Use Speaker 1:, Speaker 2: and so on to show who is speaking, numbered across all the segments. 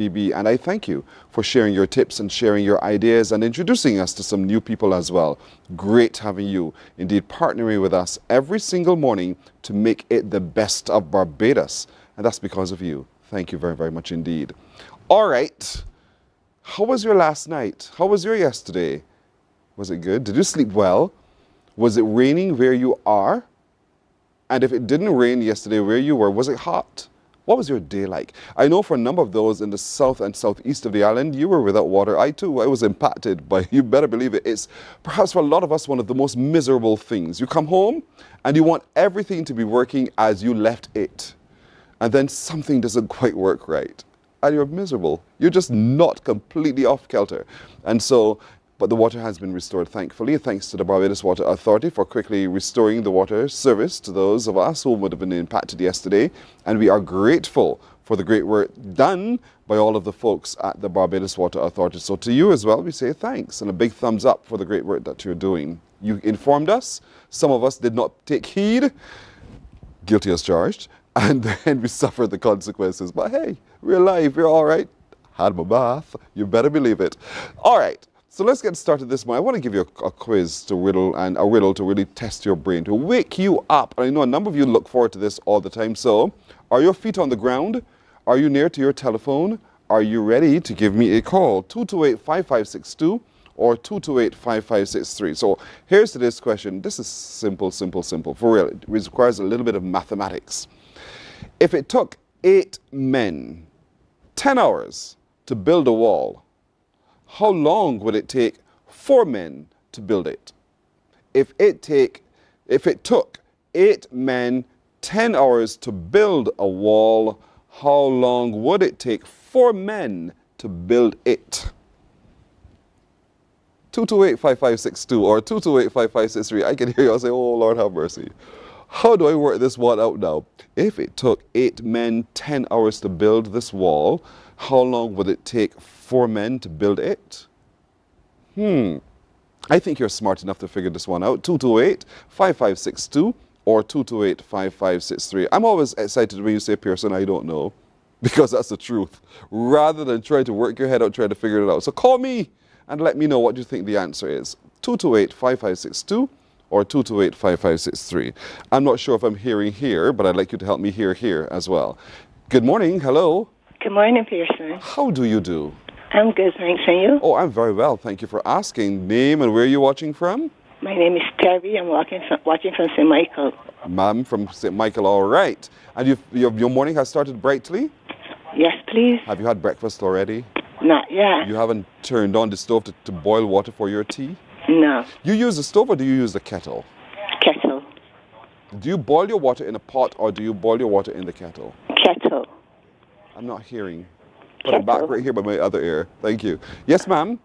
Speaker 1: BB, and I thank you for sharing your tips and sharing your ideas and introducing us to some new people as well. Great having you, indeed, partnering with us every single morning to make it the best of Barbados. And that's because of you. Thank you very, very much indeed. All right. How was your last night? How was your yesterday? Was it good? Did you sleep well? Was it raining where you are? And if it didn't rain yesterday where you were, was it hot? What was your day like? I know for a number of those in the south and southeast of the island, you were without water. I too, I was impacted, but you better believe it. It's perhaps for a lot of us one of the most miserable things. You come home and you want everything to be working as you left it. And then something doesn't quite work right. And you're miserable. You're just not completely off kilter. And so, but the water has been restored, thankfully, thanks to the Barbados Water Authority for quickly restoring the water service to those of us who would have been impacted yesterday. And we are grateful for the great work done by all of the folks at the Barbados Water Authority. So to you as well, we say thanks and a big thumbs up for the great work that you're doing. You informed us. Some of us did not take heed, guilty as charged, and then we suffered the consequences. But hey, we're alive, we're all right. Had my bath, you better believe it. All right. So let's get started this morning. I want to give you a quiz to riddle and a riddle to really test your brain, to wake you up. And I know a number of you look forward to this all the time. So are your feet on the ground? Are you near to your telephone? Are you ready to give me a call? 228-5562 or 228-5563. So here's today's question. This is simple, simple, simple. For real, it requires a little bit of mathematics. If it took 8 men 10 hours to build a wall, how long would it take 4 men to build it? If it took 8 men 10 hours to build a wall, how long would it take 4 men to build it? 228-5562 or 228-5563. I can hear you all say, oh, Lord have mercy. How do I work this one out now? If it took 8 men 10 hours to build this wall, how long would it take 4 men to build it? I think you're smart enough to figure this one out. 228-5562 or 228-5563. I'm always excited when you say, Pearson, I don't know, because that's the truth, rather than trying to work your head out trying to figure it out. So call me and let me know what you think the answer is. 228-5562 or 228-5563. I'm not sure if I'm hearing here, but I'd like you to help me hear here as well. Good morning. Hello.
Speaker 2: Good morning, Pearson.
Speaker 1: How do you do?
Speaker 2: I'm good, thanks. And you?
Speaker 1: Oh, I'm very well. Thank you for asking. Name and where are you watching from?
Speaker 2: My name is Terry. I'm watching from St. Michael.
Speaker 1: Ma'am, from St. Michael. All right. And your morning has started brightly?
Speaker 2: Yes, please.
Speaker 1: Have you had breakfast already?
Speaker 2: Not yet.
Speaker 1: You haven't turned on the stove to boil water for your tea?
Speaker 2: No.
Speaker 1: You use the stove or do you use the kettle?
Speaker 2: Kettle.
Speaker 1: Do you boil your water in a pot or do you boil your water in the kettle?
Speaker 2: Kettle.
Speaker 1: I'm not hearing. Put it back right here by my other ear. Thank you. Yes, ma'am?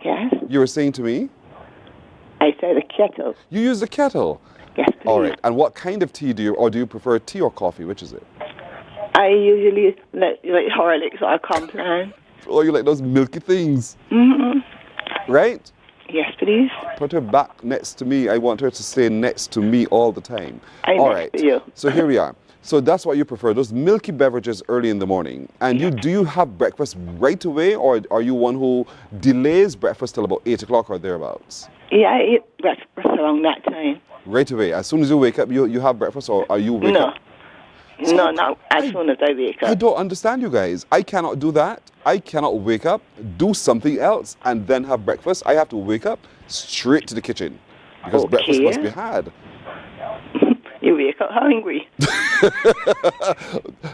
Speaker 2: Yes?
Speaker 1: You were saying to me?
Speaker 2: I said a kettle.
Speaker 1: You use the kettle?
Speaker 2: Yes, please.
Speaker 1: All right. And what kind of tea do you prefer tea or coffee? Which is it?
Speaker 2: I usually like Horlicks or Complan.
Speaker 1: Oh, you like those milky things?
Speaker 2: Mm-hmm.
Speaker 1: Right?
Speaker 2: Yes, please.
Speaker 1: Put her back next to me. I want her to stay next to me all the time.
Speaker 2: All right. To you.
Speaker 1: So here we are. So that's what you prefer, those milky beverages early in the morning. And do you have breakfast right away, or are you one who delays breakfast till about 8 o'clock or thereabouts?
Speaker 2: Yeah, I eat breakfast around that time.
Speaker 1: Right away. As soon as you wake up, you have breakfast, or are you wake up?
Speaker 2: No, not as soon as I wake up.
Speaker 1: I don't understand you guys. I cannot do that. I cannot wake up, do something else, and then have breakfast. I have to wake up straight to the kitchen because breakfast must be had.
Speaker 2: You wake up hungry.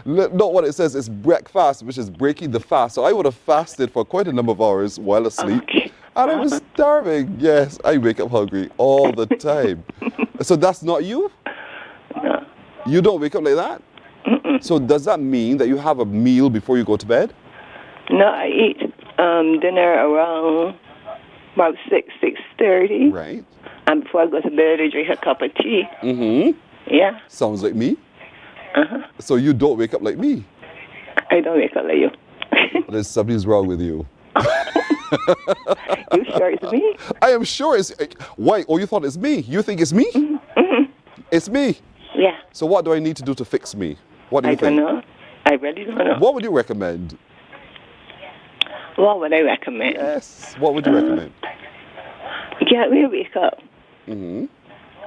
Speaker 1: Not what it says. It's breakfast, which is breaking the fast. So I would have fasted for quite a number of hours while asleep.
Speaker 2: Okay.
Speaker 1: And I was starving. Yes, I wake up hungry all the time. So that's not you?
Speaker 2: No.
Speaker 1: You don't wake up like that?
Speaker 2: Mm-mm.
Speaker 1: So does that mean that you have a meal before you go to bed?
Speaker 2: No, I eat dinner around about 6:30.
Speaker 1: Right.
Speaker 2: And before I go to bed, I drink a cup of tea.
Speaker 1: Mm-hmm.
Speaker 2: Yeah.
Speaker 1: Sounds like me.
Speaker 2: Uh-huh.
Speaker 1: So you don't wake up like me?
Speaker 2: I don't wake up like you.
Speaker 1: There's something's wrong with you.
Speaker 2: You sure it's me?
Speaker 1: I am sure it's... Why? Oh, you thought it's me? You think it's me?
Speaker 2: Mm-hmm.
Speaker 1: It's me?
Speaker 2: Yeah.
Speaker 1: So what do I need to do to fix me? What do you think?
Speaker 2: I don't know. I really don't know.
Speaker 1: What would you recommend?
Speaker 2: What would I recommend?
Speaker 1: Yes. What would you recommend?
Speaker 2: Get me wake up.
Speaker 1: Mm-hmm.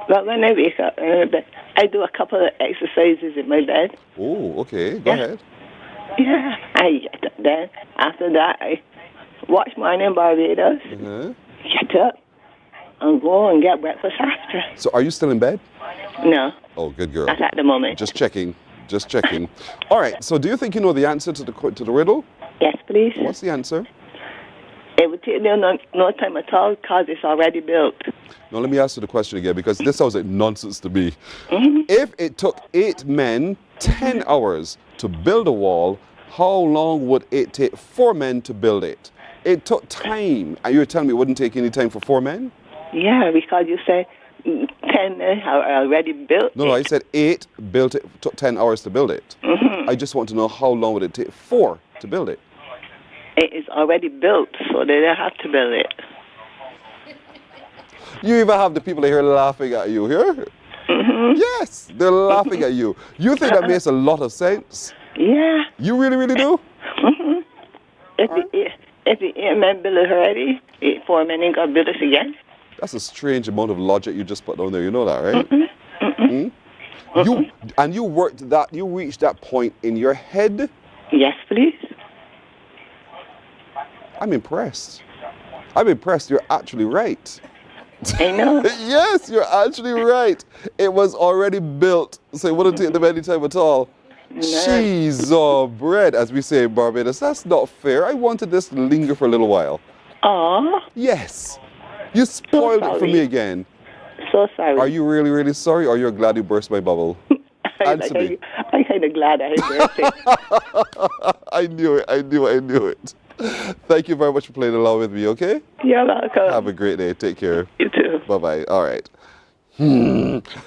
Speaker 2: But when I wake up, I do a couple of exercises in my bed.
Speaker 1: Oh, okay. Go ahead.
Speaker 2: Yeah. Then after that, I watch Mornin Barbados.
Speaker 1: Uh-huh.
Speaker 2: Get up and go and get breakfast after.
Speaker 1: So are you still in bed?
Speaker 2: No.
Speaker 1: Oh, good girl.
Speaker 2: Not at the moment.
Speaker 1: Just checking. All right. So do you think you know the answer to the riddle?
Speaker 2: Yes, please.
Speaker 1: What's the answer?
Speaker 2: It would take me no time at all because it's already built.
Speaker 1: Now, let me ask you the question again because this sounds like nonsense to me.
Speaker 2: Mm-hmm.
Speaker 1: If it took 8 men 10 hours to build a wall, how long would it take 4 men to build it? It took time. And you're telling me it wouldn't take any time for 4 men?
Speaker 2: Yeah, because you said 10 men are already built.
Speaker 1: No, I said 8 built it, took 10 hours to build it.
Speaker 2: Mm-hmm.
Speaker 1: I just want to know how long would it take 4 to build it?
Speaker 2: It is already built, so they don't have to build it.
Speaker 1: You even have the people here laughing at you here?
Speaker 2: Mm-hmm.
Speaker 1: Yes, they're laughing at you. You think that makes a lot of sense?
Speaker 2: Yeah.
Speaker 1: You really, really do?
Speaker 2: Mm-hmm. If the 8 men build it already, 4 men ain't going to build it again.
Speaker 1: That's a strange amount of logic you just put down there. You know that, right?
Speaker 2: Mm-hmm. Mm-hmm.
Speaker 1: You reached that point in your head?
Speaker 2: Yes, please.
Speaker 1: I'm impressed. You're actually right.
Speaker 2: I know.
Speaker 1: Yes, you're actually right. It was already built, so it wouldn't take them any time at all.
Speaker 2: No.
Speaker 1: Cheese or bread, as we say in Barbados. That's not fair. I wanted this to linger for a little while.
Speaker 2: Aw.
Speaker 1: Yes. You spoiled it for me again.
Speaker 2: So sorry.
Speaker 1: Are you really, really sorry, or you're glad you burst my bubble? Answer me.
Speaker 2: I'm kind of glad I burst it.
Speaker 1: I knew it. Thank you very much for playing along with me, okay?
Speaker 2: You're welcome.
Speaker 1: Have a great day. Take care.
Speaker 2: You too.
Speaker 1: Bye-bye. All right.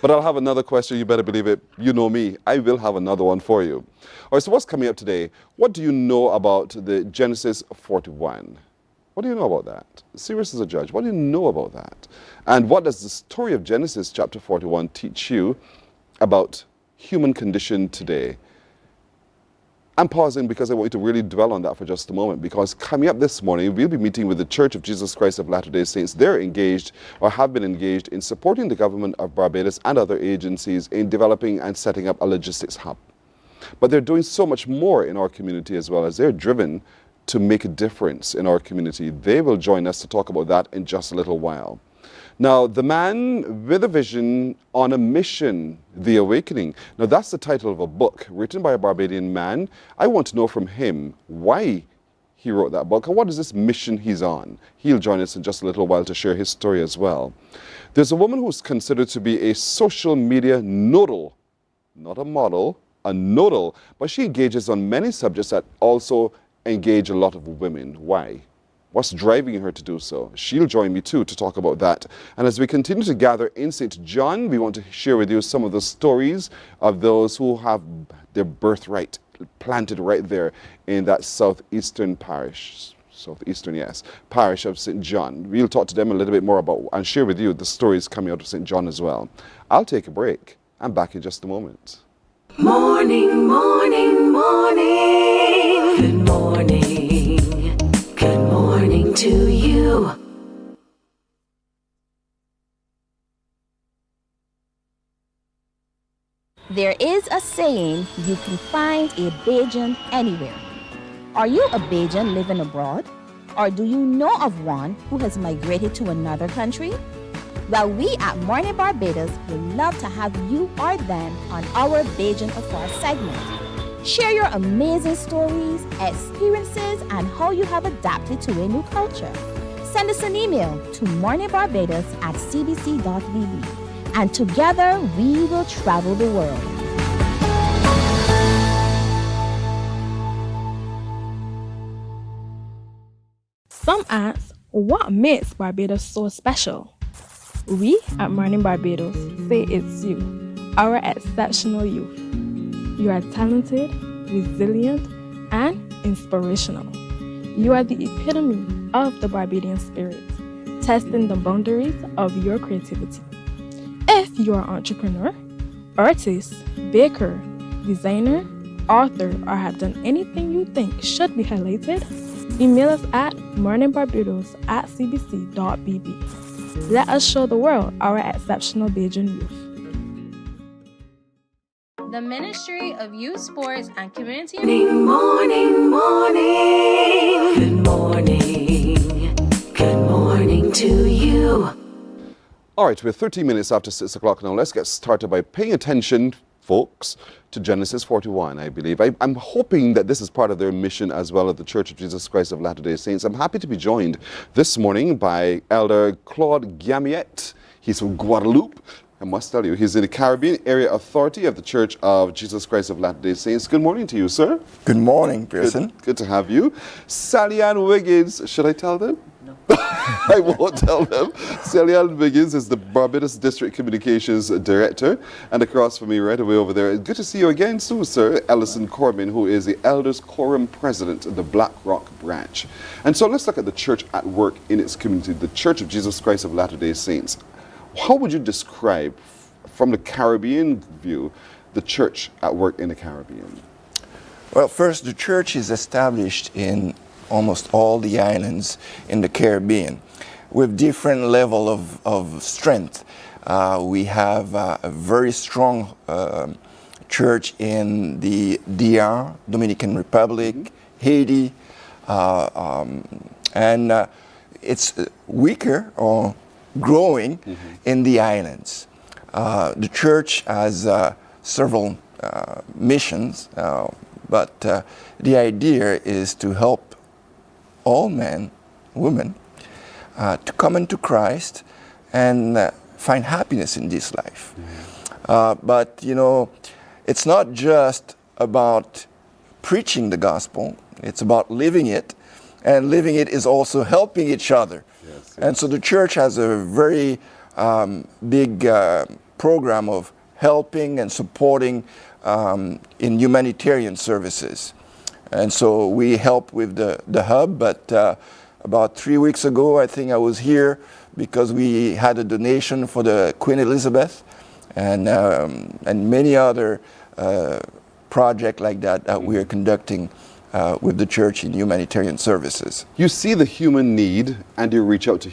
Speaker 1: But I'll have another question. You better believe it. You know me. I will have another one for you. All right, so what's coming up today? What do you know about the Genesis 41? What do you know about that? Serious as a judge. What do you know about that? And what does the story of Genesis chapter 41 teach you about human condition today? I'm pausing because I want you to really dwell on that for just a moment, because coming up this morning, we'll be meeting with the Church of Jesus Christ of Latter-day Saints. They're engaged or have been engaged in supporting the government of Barbados and other agencies in developing and setting up a logistics hub. But they're doing so much more in our community as well, as they're driven to make a difference in our community. They will join us to talk about that in just a little while. Now, The Man with a Vision on a Mission, The Awakening. Now, that's the title of a book written by a Barbadian man. I want to know from him why he wrote that book and what is this mission he's on. He'll join us in just a little while to share his story as well. There's a woman who's considered to be a social media nodal, not a model, a nodal, but she engages on many subjects that also engage a lot of women. Why? What's driving her to do so? She'll join me too to talk about that. And as we continue to gather in St. John, we want to share with you some of the stories of those who have their birthright planted right there in that southeastern parish. Parish of St. John. We'll talk to them a little bit more about and share with you the stories coming out of St. John as well. I'll take a break. I'm back in just a moment.
Speaker 3: Morning, morning, morning. Good morning. Good morning to you.
Speaker 4: There is a saying, you can find a Bajan anywhere. Are you a Bajan living abroad? Or do you know of one who has migrated to another country? Well, we at Mornin Barbados would love to have you or them on our Bajan Affair segment. Share your amazing stories, experiences, and how you have adapted to a new culture. Send us an email to morninbarbados@cbc.vb, and together we will travel the world.
Speaker 5: Some ask, what makes Barbados so special? We at Mornin Barbados say it's you, our exceptional youth. You are talented, resilient, and inspirational. You are the epitome of the Barbadian spirit, testing the boundaries of your creativity. If you are an entrepreneur, artist, baker, designer, author, or have done anything you think should be highlighted, Email us at morninbarbados@cbc.bb. Let us show the world our exceptional Bajan youth.
Speaker 4: The Ministry of Youth Sports and Community
Speaker 3: Morning, morning, morning. Good morning. Good morning to you.
Speaker 1: All right, we're 13 minutes after 6 o'clock now. Let's get started by paying attention, folks, to Genesis 41, I believe. I'm hoping that this is part of their mission as well at the Church of Jesus Christ of Latter-day Saints. I'm happy to be joined this morning by Elder Claude Gamiet. He's from Guadeloupe. I must tell you, he's in the Caribbean Area Authority of the Church of Jesus Christ of Latter-day Saints. Good morning to you, sir.
Speaker 6: Good morning, Pearson.
Speaker 1: Good to have you. Sally Ann Wiggins, should I tell them? No. I won't tell them. Sally Ann Wiggins is the Barbados District Communications Director. And across from me, right away over there, good to see you again too, sir, Ellison Corbin, who is the Elders Quorum President of the Black Rock Branch. And so let's look at the church at work in its community, the Church of Jesus Christ of Latter-day Saints. How would you describe, from the Caribbean view, the church at work in the Caribbean?
Speaker 6: Well, first, the church is established in almost all the islands in the Caribbean with different level of strength. We have a very strong church in the DR, Dominican Republic, Haiti, and it's weaker or growing in the islands. The church has several missions, but the idea is to help all men, women, to come into Christ and find happiness in this life. But, you know, it's not just about preaching the gospel, it's about living it, and living it is also helping each other. Yes. And so the church has a very big program of helping and supporting in humanitarian services. And so we help with the hub, but about 3 weeks ago, I think I was here because we had a donation for the Queen Elizabeth and many other projects like that that we are conducting with the church in humanitarian services.
Speaker 1: You see the human need and you reach out to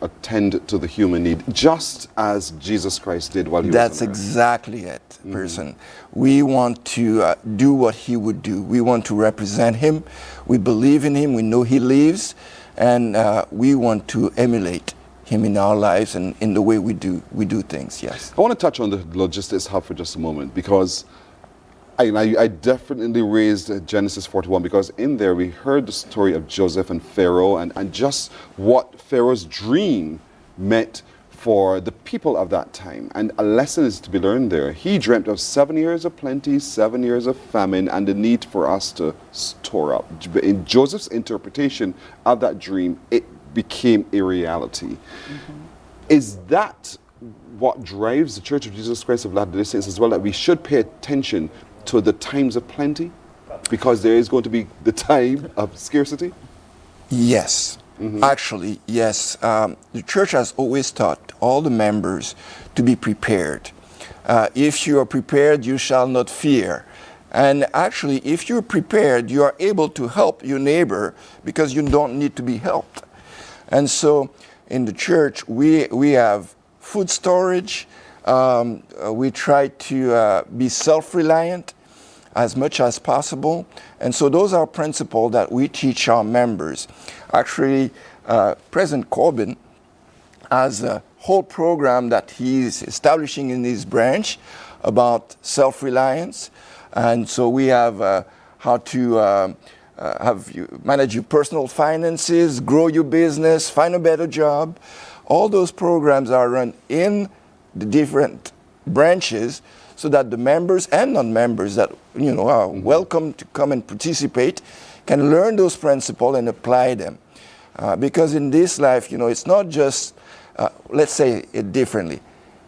Speaker 1: attend to the human need, just as Jesus Christ did while he was on earth.
Speaker 6: That's exactly it, person. We want to do what he would do. We want to represent him. We believe in him. We know he lives. And we want to emulate him in our lives and in the way we do things, yes.
Speaker 1: I want to touch on the logistics hub for just a moment, because I definitely raised Genesis 41 because in there we heard the story of Joseph and Pharaoh and just what Pharaoh's dream meant for the people of that time. And a lesson is to be learned there. He dreamt of 7 years of plenty, 7 years of famine, and the need for us to store up. In Joseph's interpretation of that dream, it became a reality. Is that what drives the Church of Jesus Christ of Latter-day Saints as well, that we should pay attention to the times of plenty, because there is going to be the time of scarcity?
Speaker 6: Yes, actually, yes. The church has always taught all the members to be prepared. If you are prepared, you shall not fear. And actually, if you're prepared, you are able to help your neighbor because you don't need to be helped. And so in the church, we have food storage. We try to be self-reliant as much as possible. And so those are principles that we teach our members. Actually, President Corbin has a whole program that he's establishing in his branch about self-reliance. And so we have how to manage your personal finances, grow your business, find a better job. All those programs are run in the different branches so that the members and non-members that are welcome to come and participate can learn those principles and apply them. Because in this life, it's not just, let's say it differently,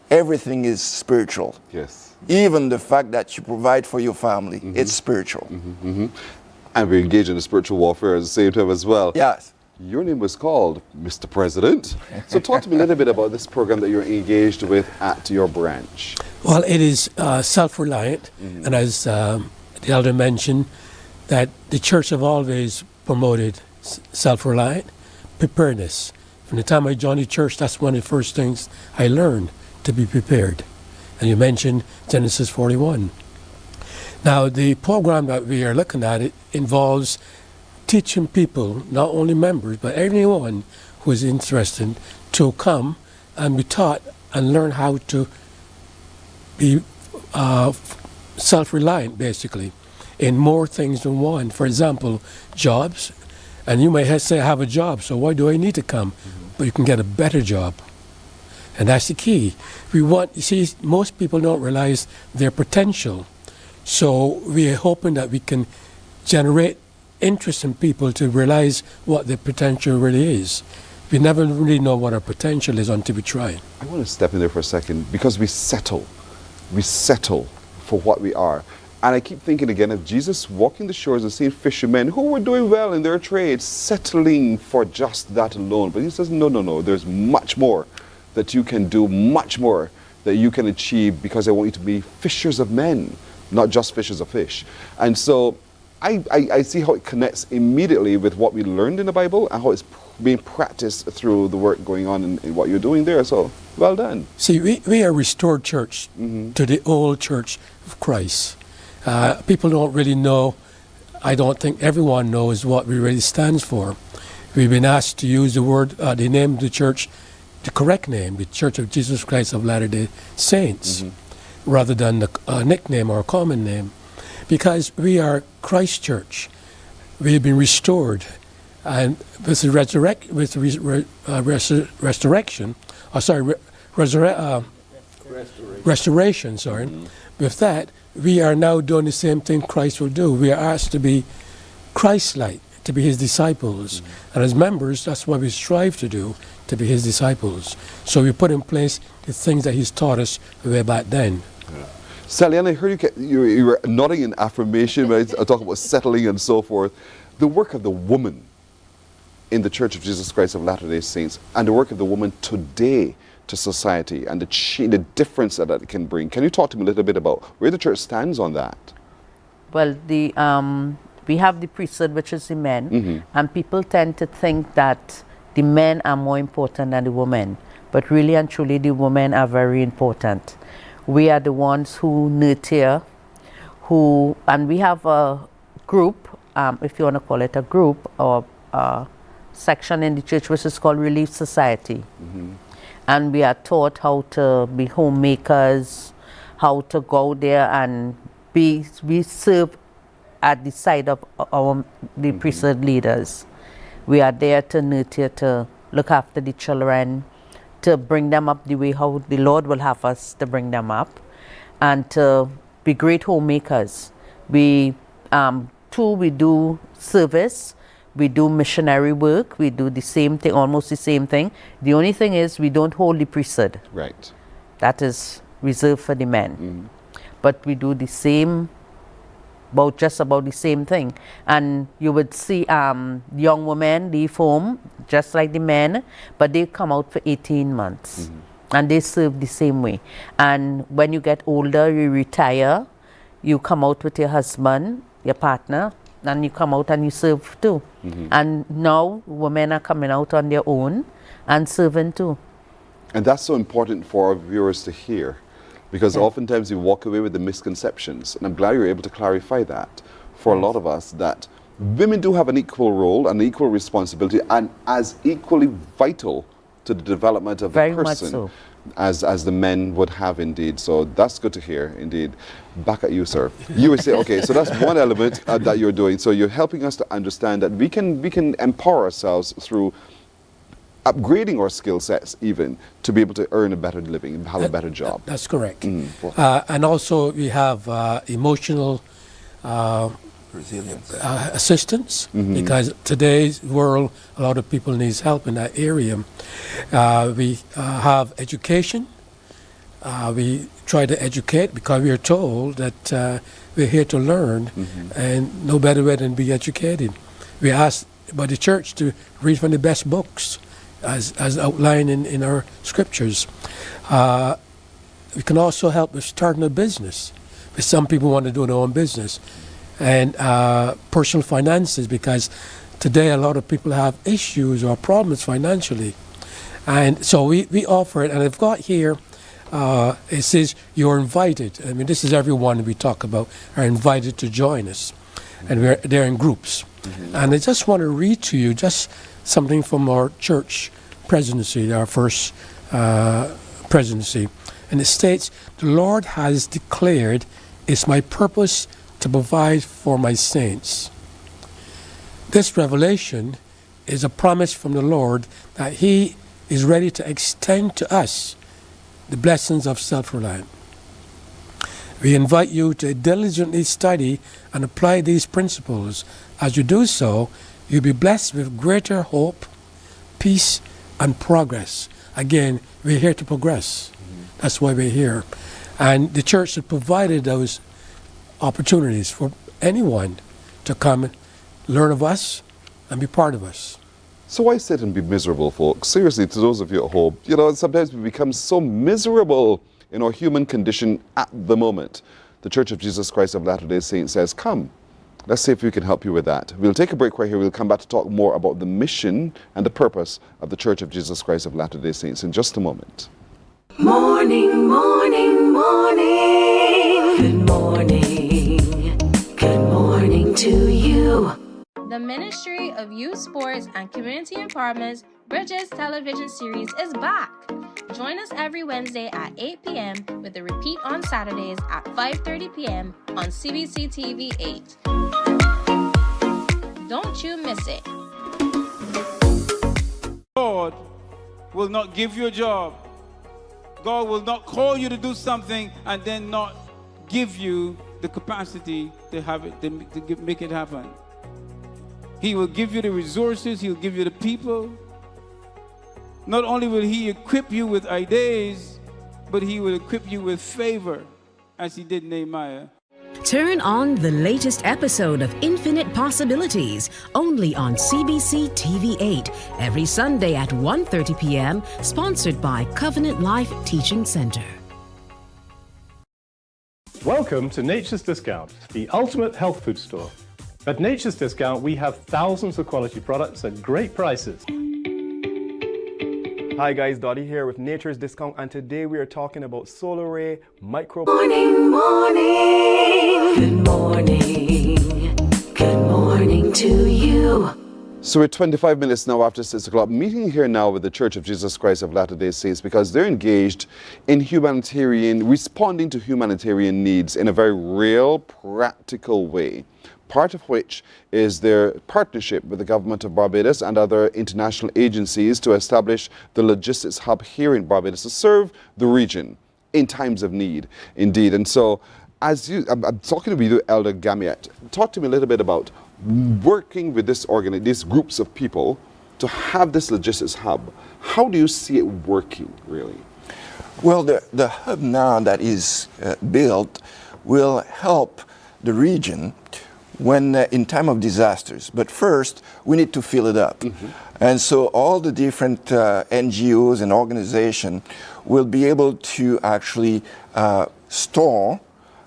Speaker 6: everything is spiritual.
Speaker 1: Yes.
Speaker 6: Even the fact that you provide for your family, it's spiritual.
Speaker 1: And we engage in the spiritual warfare at the same time as well.
Speaker 6: Yes.
Speaker 1: Your name was called Mr. President. So talk to me a little bit about this program that you're engaged with at your branch.
Speaker 7: Well, it is self-reliant, and as the elder mentioned, that the church have always promoted self-reliant, preparedness. From the time I joined the church, that's one of the first things I learned, to be prepared. And you mentioned Genesis 41. Now, the program that we are looking at, it involves teaching people, not only members, but anyone who is interested, to come and be taught and learn how to be self-reliant, basically, in more things than one. For example, jobs. And you may say, I have a job, so why do I need to come? But you can get a better job. And that's the key. You see, most people don't realize their potential. So we're hoping that we can generate interest in people to realize what their potential really is. We never really know what our potential is until we try.
Speaker 1: I want to step in there for a second, because we settle for what we are. And I keep thinking again of Jesus walking the shores and seeing fishermen who were doing well in their trade, settling for just that alone. But he says, no, there's much more that you can do, much more that you can achieve, because I want you to be fishers of men, not just fishers of fish. And so I see how it connects immediately with what we learned in the Bible and how it's being practiced through the work going on in what you're doing there. So, well done.
Speaker 7: See, we are a restored church to the old church of Christ. People don't really know, I don't think everyone knows what we really stands for. We've been asked to use the word, the name of the church, the correct name, the Church of Jesus Christ of Latter-day Saints, rather than the nickname or common name, because we are Christ Church. We've been restored, and with the restoration. With that, we are now doing the same thing Christ will do. We are asked to be Christ-like, to be his disciples. And as members, that's what we strive to do, to be his disciples. So we put in place the things that he's taught us way back then.
Speaker 1: Sally Ann, I heard you were nodding in affirmation when I talk about settling and so forth. The work of the woman in the Church of Jesus Christ of Latter-day Saints, and the work of the woman today to society, and the difference that it can bring. Can you talk to me a little bit about where the church stands on that?
Speaker 8: Well, we have the priesthood, which is the men, and people tend to think that the men are more important than the women. But really and truly, the women are very important. We are the ones who nurture, and we have a group, if you want to call it a group, or a section in the church which is called Relief Society. And we are taught how to be homemakers, how to go there and we serve at the side of the priesthood leaders. We are there to nurture, to look after the children, to bring them up the way how the Lord will have us to bring them up, and to be great homemakers. We do service, we do missionary work, we do the same thing, almost the same thing. The only thing is we don't hold the priesthood.
Speaker 1: Right.
Speaker 8: That is reserved for the men. But we do the same, just about the same thing. And you would see young women leave home just like the men, but they come out for 18 months. And they serve the same way. And when you get older, you retire, you come out with your husband, your partner, and you come out and you serve too. And now women are coming out on their own and serving too.
Speaker 1: And that's so important for our viewers to hear, because oftentimes we walk away with the misconceptions, and I'm glad you're able to clarify that for a lot of us, that women do have an equal role and equal responsibility, and as equally vital to the development of a person as the men would have indeed. So that's good to hear indeed. Back at you, sir. You would say, okay, so that's one element that you're doing. So you're helping us to understand that we can empower ourselves through upgrading our skill sets even to be able to earn a better living and have a better job.
Speaker 7: That's correct. And also we have emotional
Speaker 6: Resilience.
Speaker 7: Assistance, because today's world, a lot of people needs help in that area. We have education. We try to educate because we are told that we're here to learn, and no better way than be educated. We ask by the church to read from the best books, as outlined in our scriptures. We can also help with starting a business. But some people want to do their own business. And personal finances, because today a lot of people have issues or problems financially. And so we offer it, and I've got here, it says you're invited. I mean, this is everyone we talk about are invited to join us, and they're in groups. And I just want to read to you just something from our church presidency, our first presidency. And it states, "The Lord has declared, it's my purpose to provide for my saints." This revelation is a promise from the Lord that He is ready to extend to us the blessings of SelfReliant. We invite you to diligently study and apply these principles. As you do so, you'll be blessed with greater hope, peace, and progress. Again, we're here to progress. That's why we're here. And the church has provided those opportunities for anyone to come learn of us and be part of us.
Speaker 1: So why sit and be miserable, folks? Seriously, to those of you at home, you know, sometimes we become so miserable in our human condition at the moment. The Church of Jesus Christ of Latter-day Saints says, come. Let's see if we can help you with that. We'll take a break right here. We'll come back to talk more about the mission and the purpose of the Church of Jesus Christ of Latter-day Saints in just a moment.
Speaker 3: Morning, morning, morning. Good morning. Good morning to you.
Speaker 9: The Ministry of Youth Sports and Community Empowerment's Bridges television series is back. Join us every Wednesday at 8 p.m. with a repeat on Saturdays at 5:30 p.m. on CBC TV 8. Don't you miss it.
Speaker 10: God will not give you a job. God will not call you to do something and then not give you the capacity to have it, to make it happen. He will give you the resources. He'll give you the people. Not only will He equip you with ideas, but He will equip you with favor, as He did Nehemiah.
Speaker 11: Turn on the latest episode of Infinite Possibilities, only on CBC TV 8, every Sunday at 1:30 p.m., sponsored by Covenant Life Teaching Center.
Speaker 12: Welcome to Nature's Discount, the ultimate health food store. At Nature's Discount, we have thousands of quality products at great prices.
Speaker 13: Hi guys, Dottie here with Nature's Discount, and today we are talking about solar ray micro.
Speaker 3: Morning, morning. Good morning. Good morning to you.
Speaker 1: So we're 25 minutes now after 6 o'clock, meeting here now with the Church of Jesus Christ of Latter-day Saints because they're engaged in responding to humanitarian needs in a very real, practical way. Part of which is their partnership with the government of Barbados and other international agencies to establish the logistics hub here in Barbados to serve the region in times of need, indeed. And so, I'm talking to you, Elder Gamiat. Talk to me a little bit about working with these groups of people to have this logistics hub. How do you see it working, really?
Speaker 6: Well, the hub now that is built will help the region when in time of disasters. But first, we need to fill it up. And so all the different NGOs and organizations will be able to actually store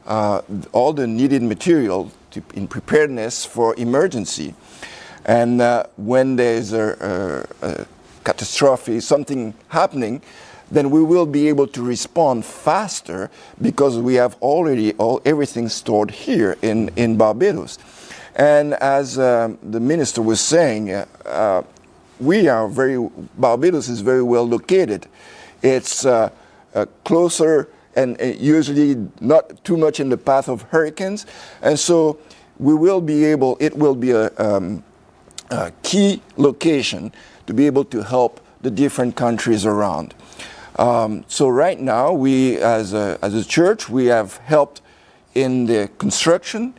Speaker 6: all the needed material in preparedness for emergency. And when there's a catastrophe, something happening, then we will be able to respond faster because we have already everything stored here in Barbados. And as the minister was saying, Barbados is very well located. It's closer and usually not too much in the path of hurricanes. And so it will be a key location to be able to help the different countries around. So right now, we as a church, we have helped in the construction,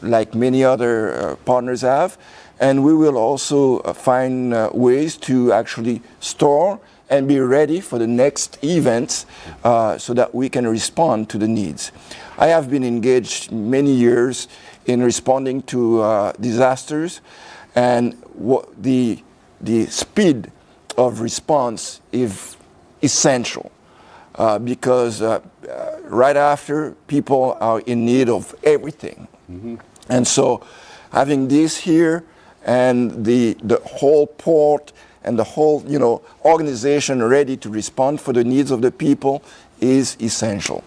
Speaker 6: like many other partners have, and we will also find ways to actually store and be ready for the next events so that we can respond to the needs. I have been engaged many years in responding to disasters, and the speed of response is essential because right after, people are in need of everything. And so having this here and the whole port and the whole, organization ready to respond for the needs of the people is essential.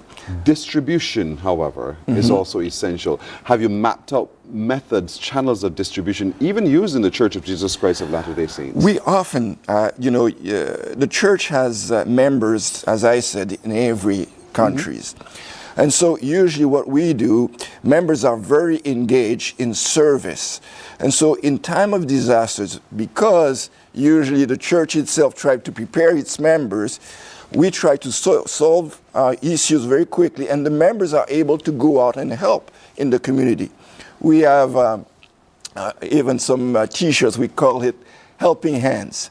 Speaker 1: Distribution, however, is also essential. Have you mapped out methods, channels of distribution, even used in the Church of Jesus Christ of Latter-day Saints?
Speaker 6: We often, the church has members, as I said, in every countries. And so usually what we do, members are very engaged in service. And so in time of disasters, because usually the church itself tries to prepare its members, we try to solve issues very quickly, and the members are able to go out and help in the community. We have even some T-shirts, we call it Helping Hands.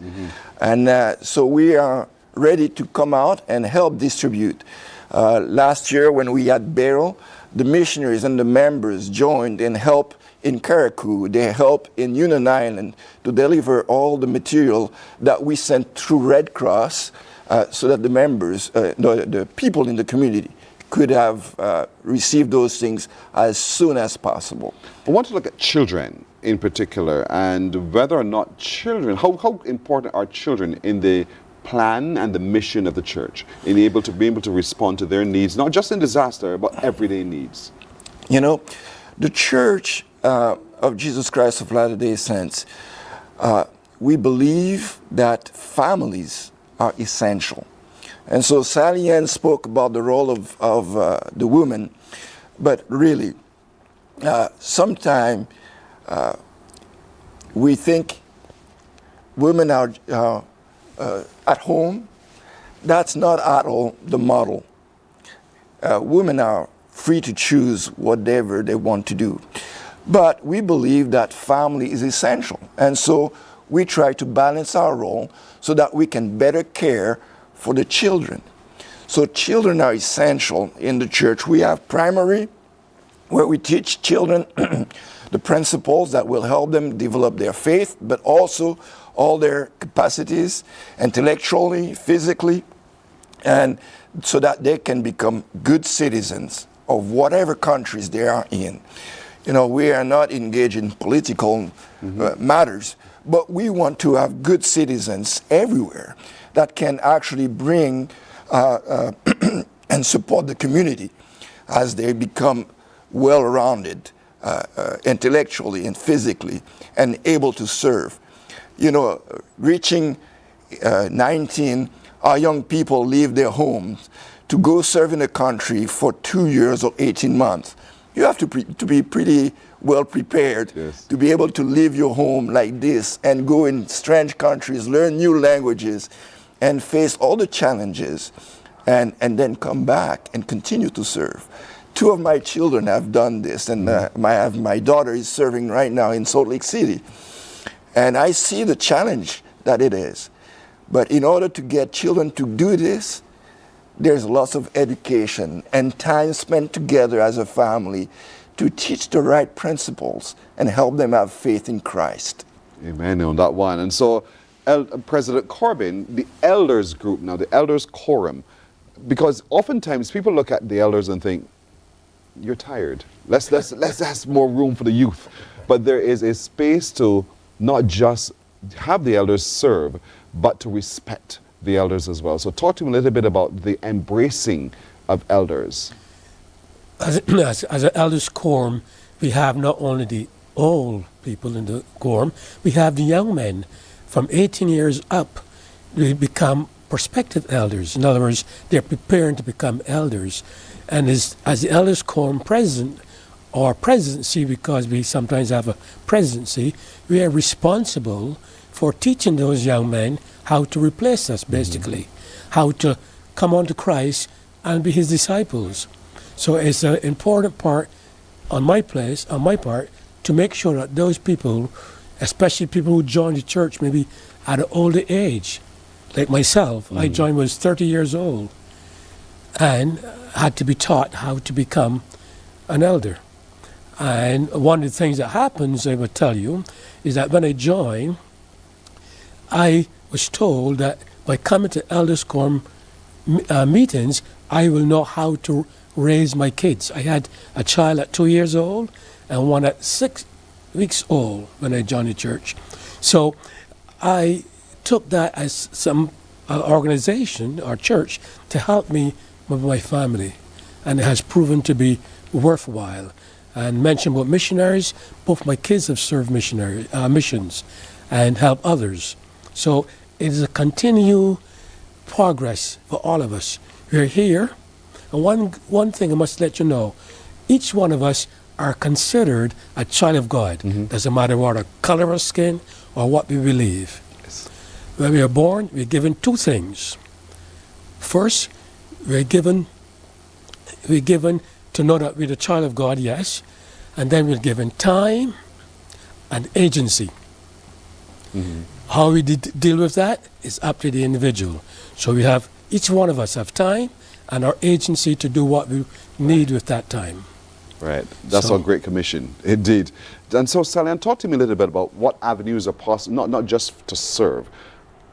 Speaker 6: And so we are ready to come out and help distribute. Last year when we had Beryl, the missionaries and the members joined and helped in Carriacou. They helped in Union Island to deliver all the material that we sent through Red Cross, so that the members, the people in the community could have received those things as soon as possible.
Speaker 1: I want to look at children in particular, and whether or not children, how important are children in the plan and the mission of the church, in be able to respond to their needs, not just in disaster, but everyday needs?
Speaker 6: The Church of Jesus Christ of Latter-day Saints, we believe that families are essential. And so Sally Ann spoke about the role of the woman, but really, sometimes we think women are at home. That's not at all the model. Women are free to choose whatever they want to do. But we believe that family is essential. And so we try to balance our role so that we can better care for the children. So children are essential in the church. We have primary, where we teach children the principles that will help them develop their faith, but also all their capacities, intellectually, physically, and so that they can become good citizens of whatever countries they are in. We are not engaged in political matters, but we want to have good citizens everywhere that can actually bring and support the community as they become well-rounded intellectually and physically and able to serve. Reaching 19, our young people leave their homes to go serve in a country for 2 years or 18 months. You have to be pretty well prepared to be able to leave your home like this and go in strange countries, learn new languages, and face all the challenges, and then come back and continue to serve. 2 of my children have done this, and my daughter is serving right now in Salt Lake City. And I see the challenge that it is. But in order to get children to do this, there's lots of education and time spent together as a family to teach the right principles and help them have faith in Christ.
Speaker 1: Amen on that one. And so, President Corbin, the elders group now, the elders quorum, because oftentimes people look at the elders and think, you're tired. Let's have more room for the youth. But there is a space to not just have the elders serve, but to respect the elders as well. So talk to me a little bit about the embracing of elders.
Speaker 7: As an elders quorum, we have not only the old people in the quorum, we have the young men from 18 years up. They become prospective elders. In other words, they're preparing to become elders. And as the elders quorum president, or presidency, because we sometimes have a presidency, we are responsible for teaching those young men how to replace us, basically, how to come on to Christ and be his disciples. So it's an important part on my part, to make sure that those people, especially people who join the church maybe at an older age, like myself, I joined when I was 30 years old and had to be taught how to become an elder. And one of the things that happens, I will tell you, is that when I joined, I was told that by coming to elders quorum meetings, I will know how to raise my kids. I had a child at 2 years old and one at 6 weeks old when I joined the church. So I took that as some organization or church to help me with my family, and it has proven to be worthwhile. And mention about missionaries, both my kids have served missions and helped others. So it is a continual progress for all of us. We're here, and one thing I must let you know, each one of us are considered a child of God. Doesn't matter what our color of skin or what we believe. Yes. When we are born, we're given two things. First, we're given to know that we're the child of God, yes, and then we're given time and agency. How we deal with that is up to the individual. So each one of us have time and our agency to do what we need with that time.
Speaker 1: Right, that's our great commission, indeed. And so, Sally, talk to me a little bit about what avenues are possible, not just to serve,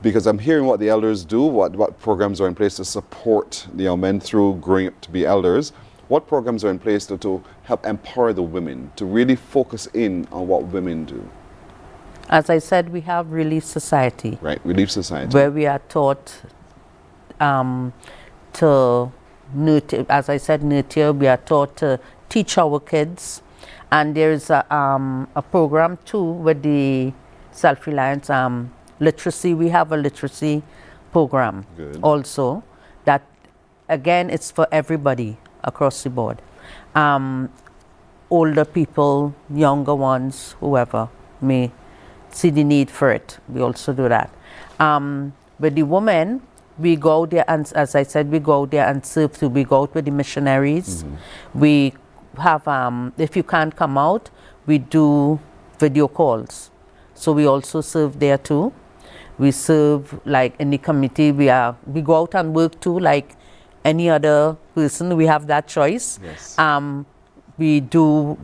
Speaker 1: because I'm hearing what the elders do, what programs are in place to support the young men through growing up to be elders. What programs are in place to help empower the women, to really focus in on what women do?
Speaker 8: As I said, we have Relief Society.
Speaker 1: Right, Relief Society.
Speaker 8: Where we are taught to nurture, as I said, nurture. We are taught to teach our kids. And there's a program too with the SelfReliant literacy. We have a literacy program also that, again, it's for everybody across the board. Older people, younger ones, whoever may see the need for it. We also do that. With the women, we go there, and as I said, we go there and serve too. We go out with the missionaries. We have, if you can't come out, we do video calls. So we also serve there too. We serve like in the community. We go out and work too, like any other person. We have that choice.
Speaker 1: Yes.
Speaker 8: We do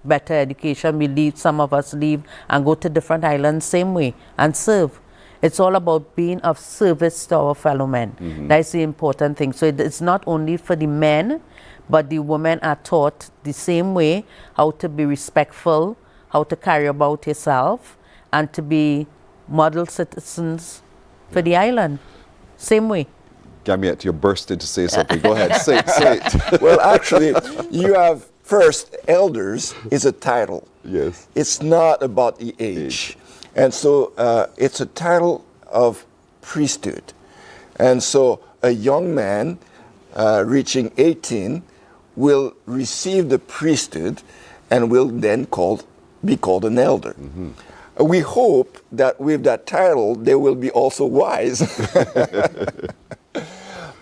Speaker 8: better education. We leave, some of us leave and go to different islands same way and serve. It's all about being of service to our fellow men. That's the important thing. So it's not only for the men, but the women are taught the same way how to be respectful, how to carry about yourself, and to be model citizens for the island. Same way.
Speaker 1: Gamiette, you're bursting to say something. Go ahead, say it.
Speaker 6: Well, actually, you have first, elders is a title.
Speaker 1: Yes.
Speaker 6: It's not about the age. And so it's a title of priesthood. And so a young man reaching 18 will receive the priesthood and will then be called an elder. We hope that with that title, they will be also wise.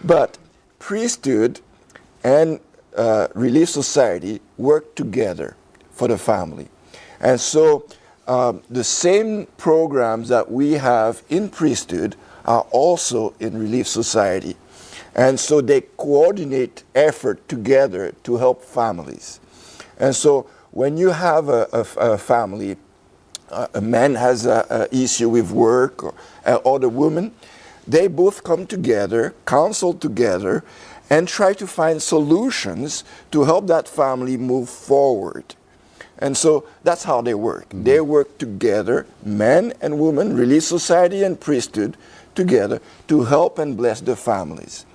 Speaker 6: But priesthood and Relief Society work together for the family. And so the same programs that we have in priesthood are also in Relief Society. And so they coordinate effort together to help families. And so when you have a family, a man has an issue with work or the woman, they both come together, counsel together, and try to find solutions to help that family move forward. And so that's how they work. They work together, men and women, Relief Society and priesthood, together to help and bless the families.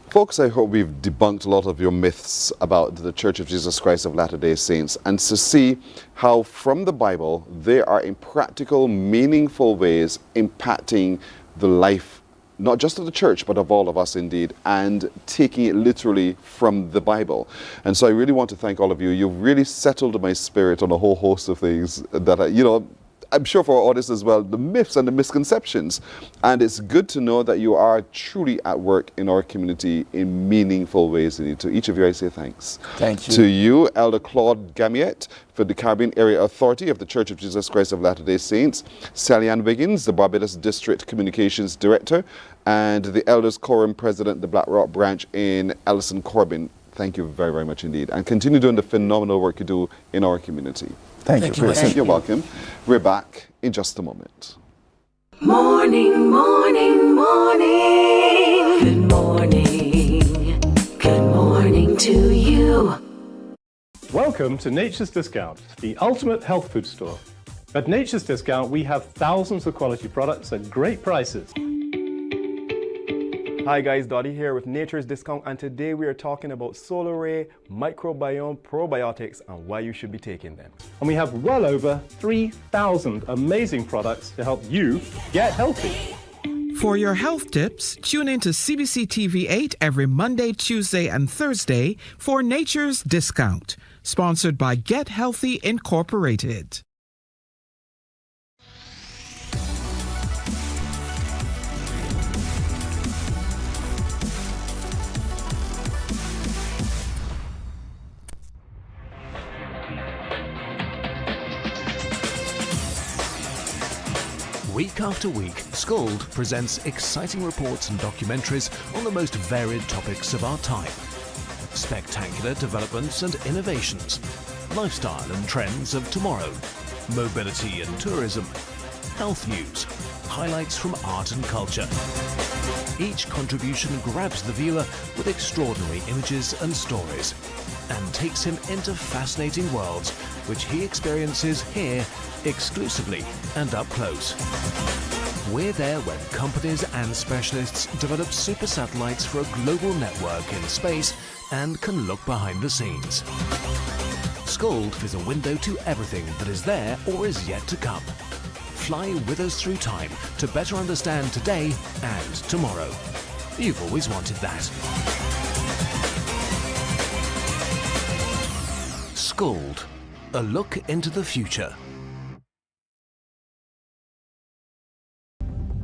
Speaker 1: Folks, I hope we've debunked a lot of your myths about the Church of Jesus Christ of Latter-day Saints, and to see how from the Bible they are in practical, meaningful ways impacting the life, not just of the church, but of all of us indeed, and taking it literally from the Bible. And so I really want to thank all of you. You've really settled my spirit on a whole host of things that, I'm sure for our audience as well, the myths and the misconceptions. And it's good to know that you are truly at work in our community in meaningful ways. To each of you, I say thanks.
Speaker 6: Thank you.
Speaker 1: To you, Elder Claude Gamiette, for the Caribbean Area Authority of the Church of Jesus Christ of Latter-day Saints, Sally Ann Wiggins, the Barbados District Communications Director, and the Elders Quorum President, the Black Rock Branch in Ellison Corbin. Thank you very, very much indeed. And continue doing the phenomenal work you do in our community.
Speaker 6: Thank you.
Speaker 1: You're welcome. We're back in just a moment.
Speaker 3: Morning, morning, morning. Good morning. Good morning to you.
Speaker 12: Welcome to Nature's Discount, the ultimate health food store. At Nature's Discount, we have thousands of quality products at great prices.
Speaker 13: Hi guys, Dottie here with Nature's Discount, and today we are talking about solar ray, microbiome, probiotics, and why you should be taking them.
Speaker 12: And we have well over 3,000 amazing products to help you get healthy.
Speaker 14: For your health tips, tune in to CBC TV 8 every Monday, Tuesday, and Thursday for Nature's Discount, sponsored by Get Healthy Incorporated.
Speaker 15: Week after week, Scold presents exciting reports and documentaries on the most varied topics of our time. Spectacular developments and innovations, lifestyle and trends of tomorrow, mobility and tourism, health news, highlights from art and culture. Each contribution grabs the viewer with extraordinary images and stories and takes him into fascinating worlds which he experiences here exclusively and up close. We're there when companies and specialists develop super satellites for a global network in space and can look behind the scenes. Scold is a window to everything that is there or is yet to come. Fly with us through time to better understand today and tomorrow. You've always wanted that. Scold, a look into the future.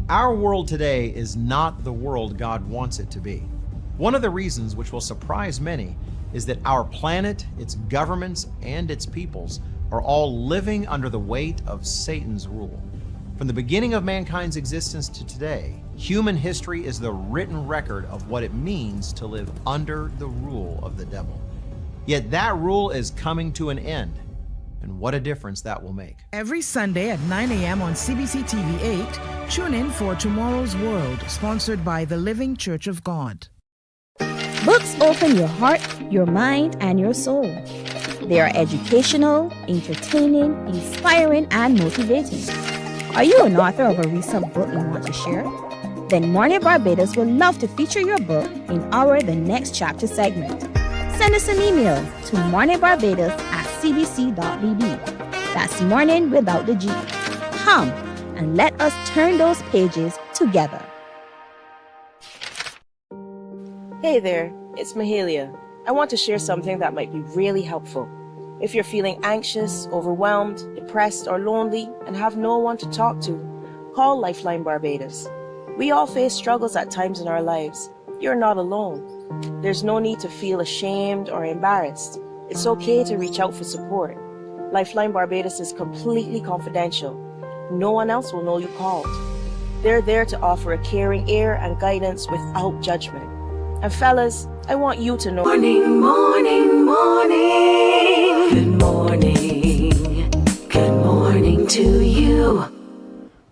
Speaker 16: Our world today is not the world God wants it to be. One of the reasons which will surprise many is that our planet, its governments, and its peoples are all living under the weight of Satan's rule. From the beginning of mankind's existence to today, human history is the written record of what it means to live under the rule of the devil. Yet that rule is coming to an end. And what a difference that will make.
Speaker 14: Every Sunday at 9 a.m. on CBC TV 8, tune in for Tomorrow's World, sponsored by the Living Church of God.
Speaker 4: Books open your heart, your mind, and your soul. They are educational, entertaining, inspiring, and motivating. Are you an author of a recent book you want to share? Then Mornin Barbados would love to feature your book in our The Next Chapter segment. Send us an email to morninbarbados@cbc.bb. That's morning without the G. Come and let us turn those pages together.
Speaker 17: Hey there, it's Mahalia. I want to share something that might be really helpful. If you're feeling anxious, overwhelmed, depressed, or lonely and have no one to talk to, call Lifeline Barbados. We all face struggles at times in our lives. You're not alone. There's no need to feel ashamed or embarrassed. It's okay to reach out for support. Lifeline Barbados is completely confidential. No one else will know you called. They're there to offer a caring ear and guidance without judgment. And fellas, I want you to know.
Speaker 3: Morning, morning, morning. Good morning. Good morning to you.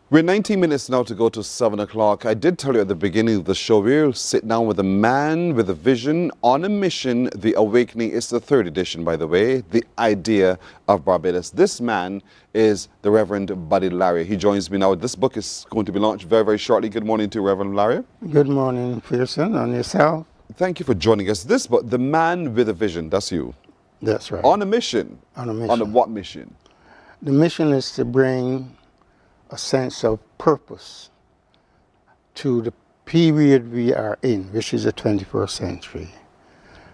Speaker 1: We're 19 minutes now to go to 7 o'clock. I did tell you at the beginning of the show, we'll sit down with a man with a vision on a mission. The Awakening is the third edition, by the way, the idea of Barbados. This man is the Reverend Buddy Larry. He joins me now. This book is going to be launched very, very shortly. Good morning to you, Reverend Larry.
Speaker 18: Good morning, Pearson, and yourself.
Speaker 1: Thank you for joining us. This book, The Man with a Vision, that's you.
Speaker 18: That's right.
Speaker 1: On a mission.
Speaker 18: On a mission.
Speaker 1: On a what mission?
Speaker 18: The mission is to bring a sense of purpose to the period we are in, which is the 21st century,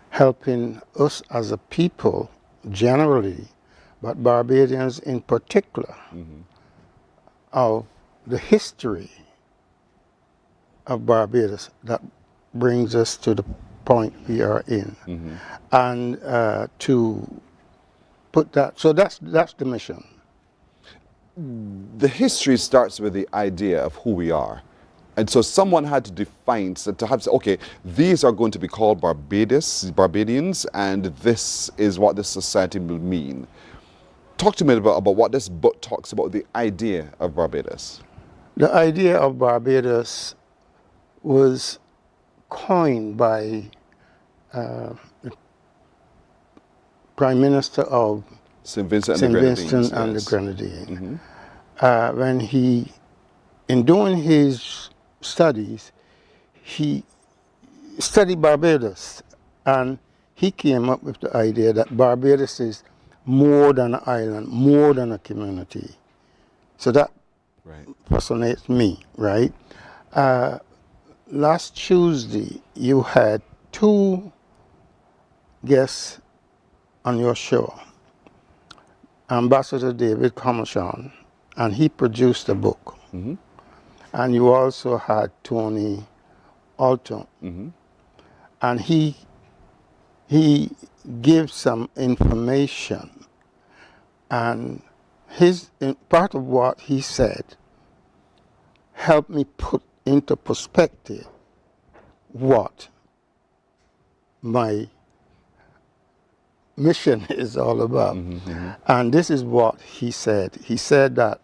Speaker 18: helping us as a people generally, but Barbadians in particular, of the history of Barbados that brings us to the point we are in, and to put that, so that's the mission.
Speaker 1: The history starts with the idea of who we are. And so someone had to define, so to have to say, okay, these are going to be called Barbadians, and this is what this society will mean. Talk to me about what this book talks about, the idea of Barbados.
Speaker 18: The idea of Barbados was coined by Prime Minister of
Speaker 1: St. Vincent
Speaker 18: St.
Speaker 1: and the
Speaker 18: Vincent
Speaker 1: Grenadines.
Speaker 18: and the
Speaker 1: Yes.
Speaker 18: Grenadines. When he, in doing his studies, he studied Barbados, and he came up with the idea that Barbados is more than an island, more than a community. So that fascinates me, right? Last Tuesday, you had 2 guests on your show. Ambassador David Commerson, and he produced a book. And you also had Tony Alton. And he gives some information, and part of what he said helped me put into perspective what my mission is all about. And this is what he said. He said that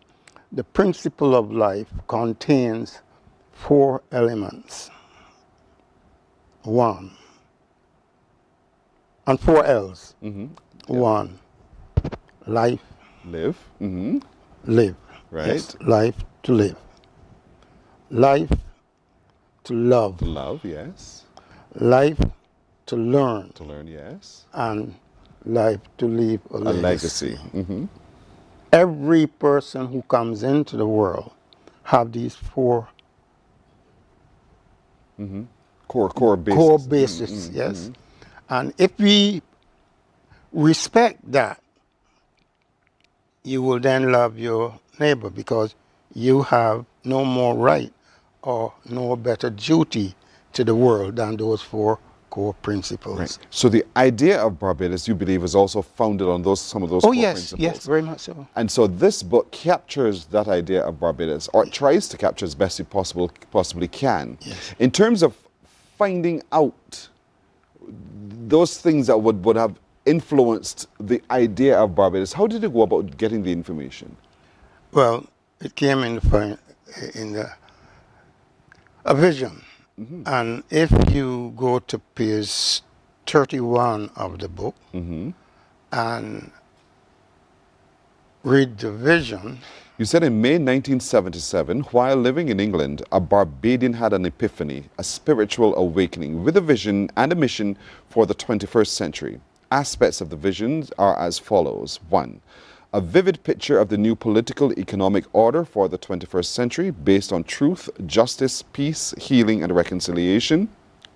Speaker 18: the principle of life contains 4 elements. 1. And 4 L's. 1. Life.
Speaker 1: Live.
Speaker 18: Live.
Speaker 1: Right.
Speaker 18: Yes, life to live. Life to love.
Speaker 1: To love, yes.
Speaker 18: Life to learn.
Speaker 1: To learn, yes.
Speaker 18: And life to leave a legacy. Every person who comes into the world have these 4
Speaker 1: core bases.
Speaker 18: Core basis, yes. And if we respect that, you will then love your neighbor, because you have no more right or no better duty to the world than those 4 core principles.
Speaker 1: Right. So the idea of Barbados, you believe, is also founded on some of those core principles.
Speaker 18: Yes, very much so.
Speaker 1: And so this book captures that idea of Barbados, or it tries to capture as best it possibly can. In terms of finding out those things that would have influenced the idea of Barbados, how did you go about getting the information?
Speaker 18: Well, it came in a vision. And if you go to page 31 of the book and read the vision.
Speaker 1: You said in May 1977, while living in England, a Barbadian had an epiphany, a spiritual awakening with a vision and a mission for the 21st century. Aspects of the visions are as follows. 1. A vivid picture of the new political economic order for the 21st century based on truth, justice, peace, healing, and reconciliation.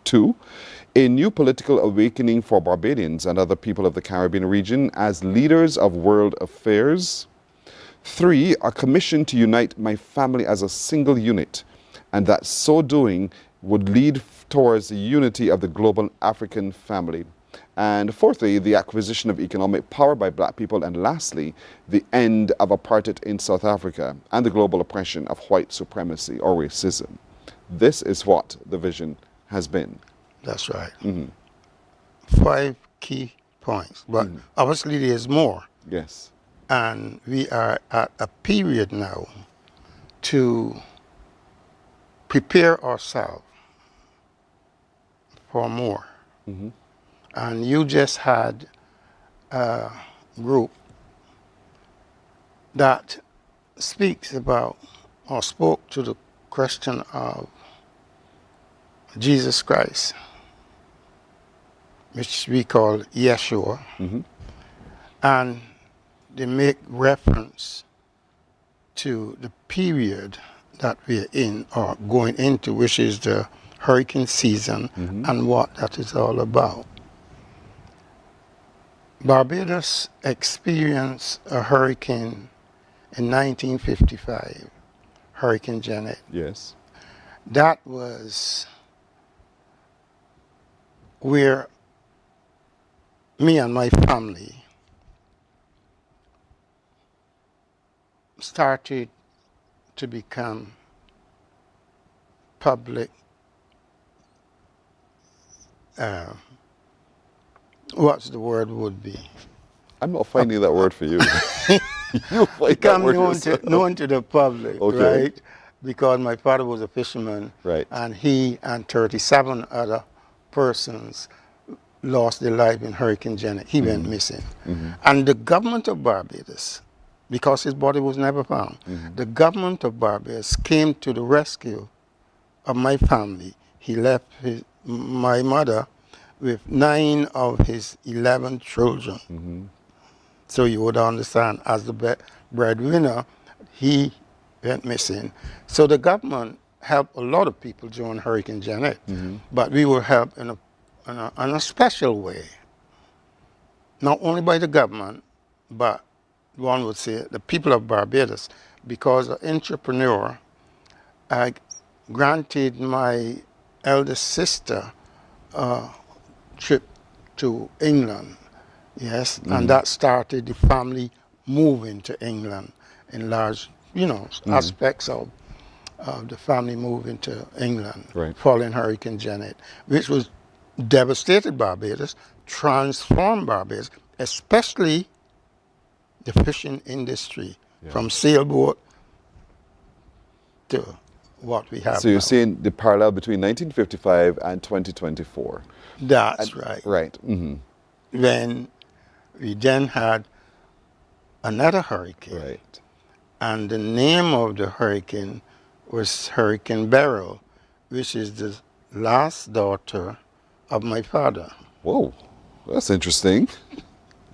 Speaker 1: 2. A new political awakening for Barbadians and other people of the Caribbean region as leaders of world affairs. 3. A commission to unite my family as a single unit, and that so doing would lead towards the unity of the global African family. And 4thly, the acquisition of economic power by black people. And lastly, the end of apartheid in South Africa and the global oppression of white supremacy or racism. This is what the vision has been.
Speaker 18: That's right. 5 key points, but obviously there's more.
Speaker 1: Yes.
Speaker 18: And we are at a period now to prepare ourselves for more. And you just had a group that speaks about or spoke to the question of Jesus Christ, which we call Yeshua. And they make reference to the period that we're in or going into, which is the hurricane season and what that is all about. Barbados experienced a hurricane in 1955, Hurricane Janet.
Speaker 1: Yes.
Speaker 18: That was where me and my family started to become public what's the word would be?
Speaker 1: I'm not finding that word for you. You'll find
Speaker 18: become
Speaker 1: that word
Speaker 18: known to the public,
Speaker 1: Okay.
Speaker 18: right? Because my father was a fisherman,
Speaker 1: right?
Speaker 18: And he and 37 other persons lost their life in Hurricane Janet. He went missing. And the government of Barbados, because his body was never found, the government of Barbados came to the rescue of my family. He left my mother with 9 of his 11 children. So you would understand, as the breadwinner, he went missing. So the government helped a lot of people during Hurricane Janet, but we were helped in a special way. Not only by the government, but one would say the people of Barbados, because an entrepreneur granted my eldest sister a trip to England, yes, and that started the family moving to England in large, aspects of the family moving to England following Hurricane Janet, which was devastated Barbados, transformed Barbados, especially the fishing industry, from sailboat to what we have
Speaker 1: So you're
Speaker 18: now.
Speaker 1: seeing the parallel between 1955 and 2024.
Speaker 18: That's right.
Speaker 1: Right.
Speaker 18: When we then had another hurricane.
Speaker 1: Right.
Speaker 18: And the name of the hurricane was Hurricane Beryl, which is the last daughter of my father.
Speaker 1: Whoa, that's interesting.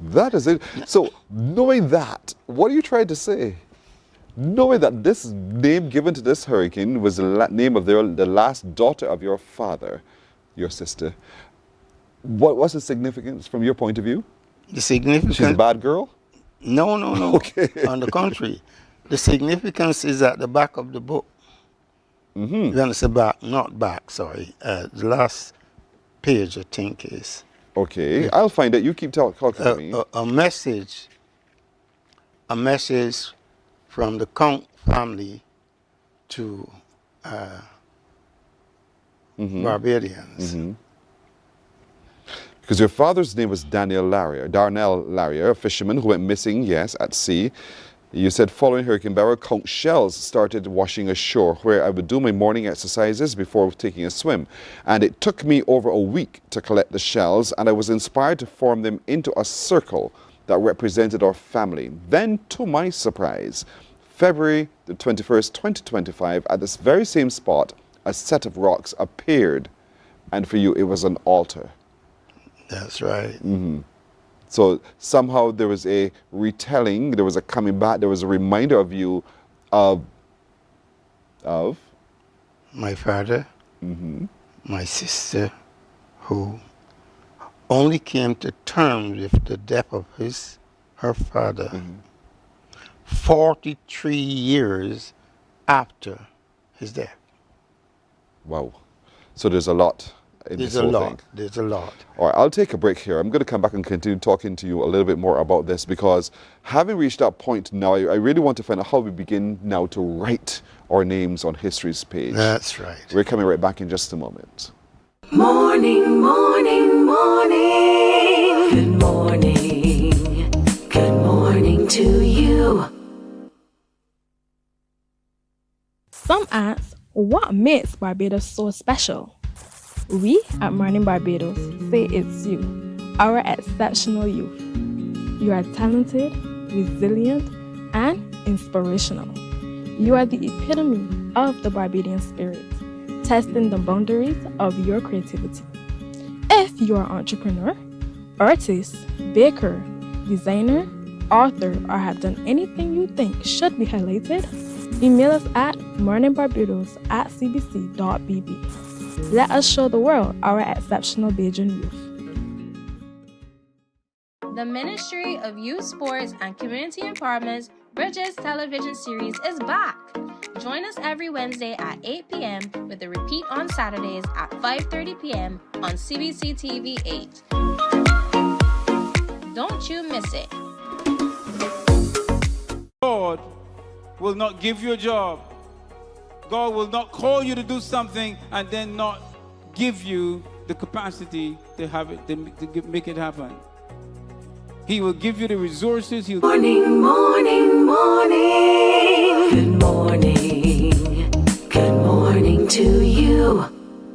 Speaker 1: That is it. So knowing that, what are you trying to say? Knowing that this name given to this hurricane was the name of the last daughter of your father, your sister, what was the significance from your point of view?
Speaker 18: The significance...
Speaker 1: She's a bad girl?
Speaker 18: No.
Speaker 1: Okay.
Speaker 18: On the contrary. The significance is at the back of the book. When it's back, not back, sorry. The last page, I think, is...
Speaker 1: Okay, I'll find it. You keep talking to me.
Speaker 18: A message from the Count family to Barbadians.
Speaker 1: Because your father's name was Darnell Larrier, a fisherman who went missing, yes, at sea. You said following Hurricane Beryl, conch shells started washing ashore where I would do my morning exercises before taking a swim. And it took me over a week to collect the shells, and I was inspired to form them into a circle that represented our family. Then, to my surprise, February the 21st, 2025, at this very same spot, a set of rocks appeared. And for you, it was an altar.
Speaker 18: That's right.
Speaker 1: So somehow there was a retelling, there was a coming back, there was a reminder of you of
Speaker 18: my father, my sister, who only came to terms with the death of her father 43 years after his death.
Speaker 1: Wow. So there's a lot.
Speaker 18: There's a lot. There's a lot.
Speaker 1: All right, I'll take a break here. I'm going to come back and continue talking to you a little bit more about this, because having reached that point now, I really want to find out how we begin now to write our names on history's page.
Speaker 18: That's right.
Speaker 1: We're coming right back in just a moment.
Speaker 3: Morning, morning, morning. Good morning. Good morning to you.
Speaker 5: Some ask, what makes Barbados so special? We at Mornin Barbados say it's you, our exceptional youth. You are talented, resilient, and inspirational. You are the epitome of the Barbadian spirit, testing the boundaries of your creativity. If you are an entrepreneur, artist, baker, designer, author, or have done anything you think should be highlighted, email us at morninbarbados@cbc.bb. Let us show the world our exceptional Bajan youth.
Speaker 9: The Ministry of Youth, Sports, and Community Empowerment's Bridges television series is back. Join us every Wednesday at 8 p.m. with a repeat on Saturdays at 5:30 p.m. on CBC TV 8. Don't you miss it.
Speaker 10: God will not give you a job. God will not call you to do something and then not give you the capacity to have it, to make it happen. He will give you the resources.
Speaker 3: Morning, morning, morning. Good morning. Good morning to you.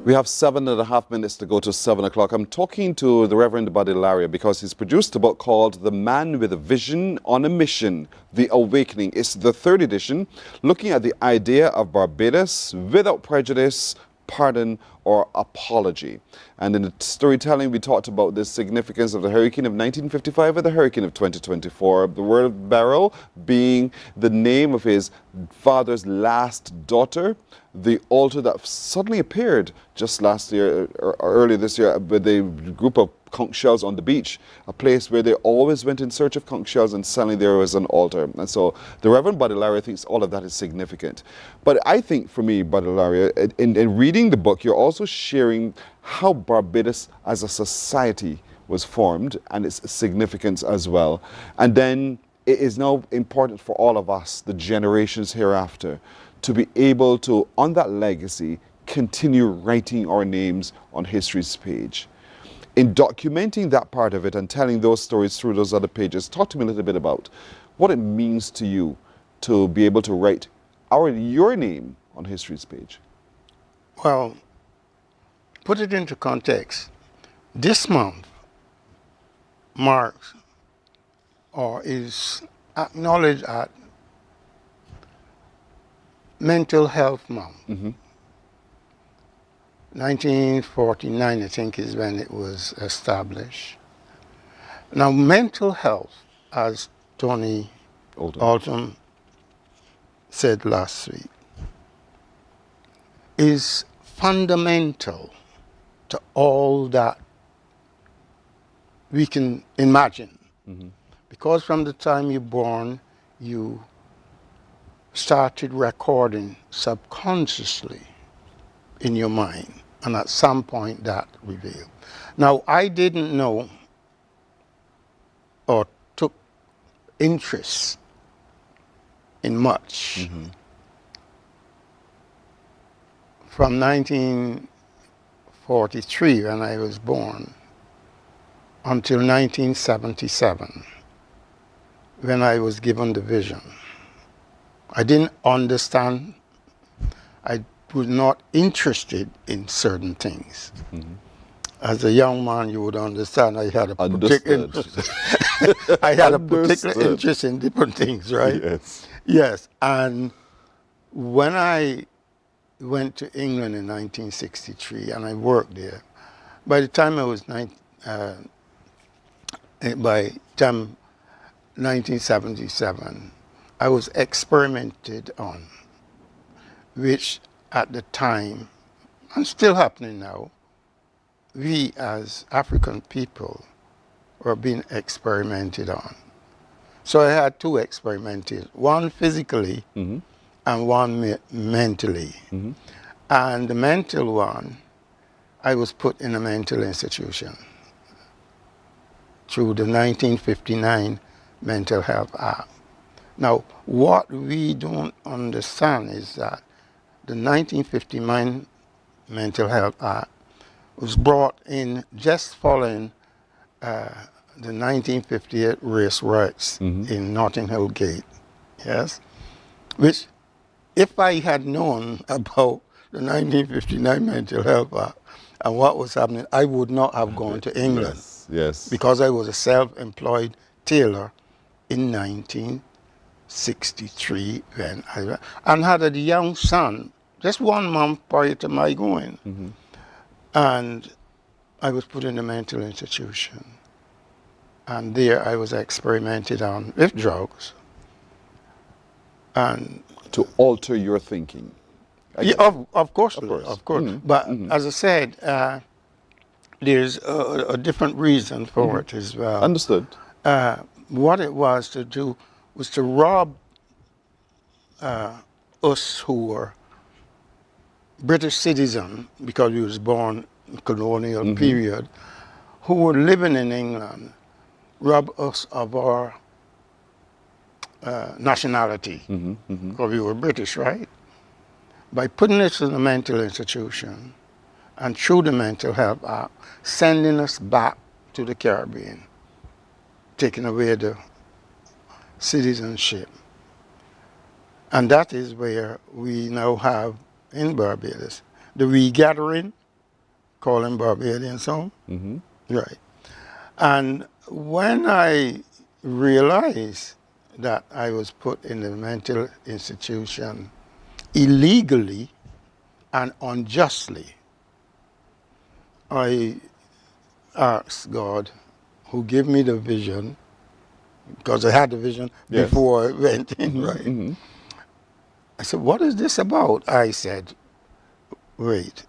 Speaker 1: We have 7.5 minutes to go to 7 o'clock. I'm talking to the Reverend Buddy Laria because he's produced a book called The Man with a Vision on a Mission, The Awakening. It's the third edition, looking at the idea of Barbados without prejudice, pardon, or apology. And in the storytelling, we talked about the significance of the hurricane of 1955 and the hurricane of 2024. The word of Beryl being the name of his father's last daughter, the altar that suddenly appeared just last year or earlier this year with a group of conch shells on the beach, a place where they always went in search of conch shells, and suddenly there was an altar. And so the Reverend Buddy Laria thinks all of that is significant. But I think for me, Buddy Laria, in reading the book, you're also sharing how Barbados as a society was formed and its significance as well. And then it is now important for all of us, the generations hereafter, to be able to, on that legacy, continue writing our names on history's page. In documenting that part of it and telling those stories through those other pages, talk to me a little bit about what it means to you to be able to write your name on history's page.
Speaker 18: Well, put it into context. This month marks or is acknowledged at Mental Health Month. 1949, I think, is when it was established. Now, mental health, as Tony Alton said last week, is fundamental to all that we can imagine. Because from the time you're born, you started recording subconsciously in your mind, and at some point that revealed. Now, I didn't know or took interest in much from 1943, when I was born, until 1977, when I was given the vision. I didn't understand. I was not interested in certain things. As a young man, you would understand I had a particular particular interest in different things, right?
Speaker 1: Yes.
Speaker 18: Yes, and when I went to England in 1963 and I worked there, by the time I was 1977, I was experimented on, which at the time, and still happening now, we as African people were being experimented on. So I had two experimented, one physically and one mentally. And the mental one, I was put in a mental institution through the 1959 Mental Health Act. Now, what we don't understand is that the 1959 Mental Health Act was brought in just following the 1958 race riots in Notting Hill Gate, yes? Which, if I had known about the 1959 Mental Health Act and what was happening, I would not have gone to England.
Speaker 1: Yes.
Speaker 18: Because I was a self-employed tailor in 1963 when and had a young son, just 1 month prior to my going. And I was put in a mental institution. And there I was experimented on with drugs. And
Speaker 1: to alter your thinking.
Speaker 18: Yeah, of course. But as I said, there's a different reason for it as well.
Speaker 1: Understood.
Speaker 18: What it was to do was to rob us who were British citizens, because we was born in the colonial period, who were living in England, rob us of our nationality, because we were British, right? By putting us in a mental institution and through the Mental Health Act, sending us back to the Caribbean, taking away the citizenship. And that is where we now have in Barbados the regathering call them Barbadians home. Right. And when I realized that I was put in a mental institution illegally and unjustly, I asked God, who gave me the vision, because I had the vision before I went in, right? I said, what is this about? I said, wait,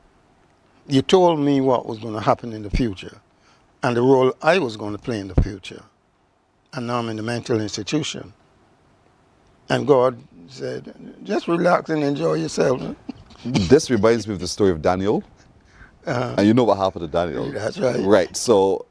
Speaker 18: you told me what was going to happen in the future and the role I was going to play in the future. And now I'm in the mental institution. And God said, just relax and enjoy yourself.
Speaker 1: This reminds me of the story of Daniel. And you know what happened to Daniel.
Speaker 18: That's right.
Speaker 1: Right. So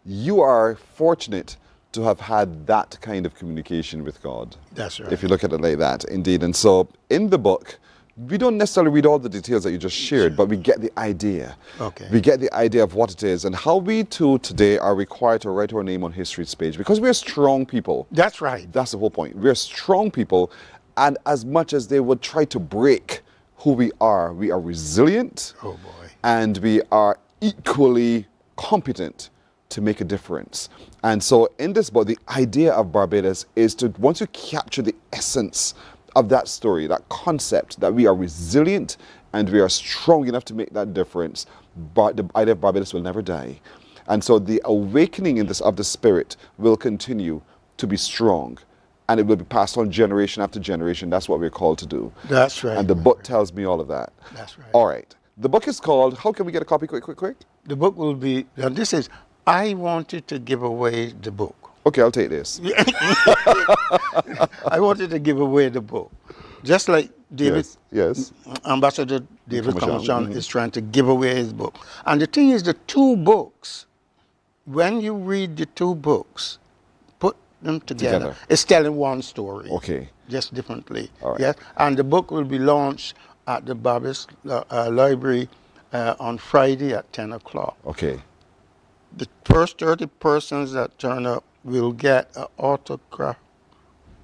Speaker 1: you are fortunate to have had that kind of communication with God.
Speaker 18: That's right.
Speaker 1: If you look at it like that, indeed. And so in the book, we don't necessarily read all the details that you just shared, but we get the idea.
Speaker 18: Okay.
Speaker 1: We get the idea of what it is and how we too today are required to write our name on history's page because we're strong people.
Speaker 18: That's right.
Speaker 1: That's the whole point. We're strong people, and as much as they would try to break who we are resilient.
Speaker 18: Oh boy.
Speaker 1: And we are equally competent to make a difference. And so in this book, the idea of Barbados is to, once you capture the essence of that story, that concept that we are resilient and we are strong enough to make that difference, but the idea of Barbados will never die. And so the awakening in this of the spirit will continue to be strong, and it will be passed on generation after generation. That's what we're called to do.
Speaker 18: That's right.
Speaker 1: And the book tells me all of that.
Speaker 18: That's right.
Speaker 1: All right. The book is called, how can we get a copy quick?
Speaker 18: The book will be, now this is, I wanted to give away the book.
Speaker 1: Okay, I'll take this.
Speaker 18: I wanted to give away the book. Just like David,
Speaker 1: yes.
Speaker 18: Ambassador David
Speaker 1: Comachon,
Speaker 18: is trying to give away his book. And the thing is, the two books, when you read the two books, put them together. It's telling one story.
Speaker 1: Okay.
Speaker 18: Just differently.
Speaker 1: All right.
Speaker 18: Yes? And the book will be launched at the Barbados Library on Friday at 10 o'clock.
Speaker 1: Okay.
Speaker 18: The first 30 persons that turn up will get an autograph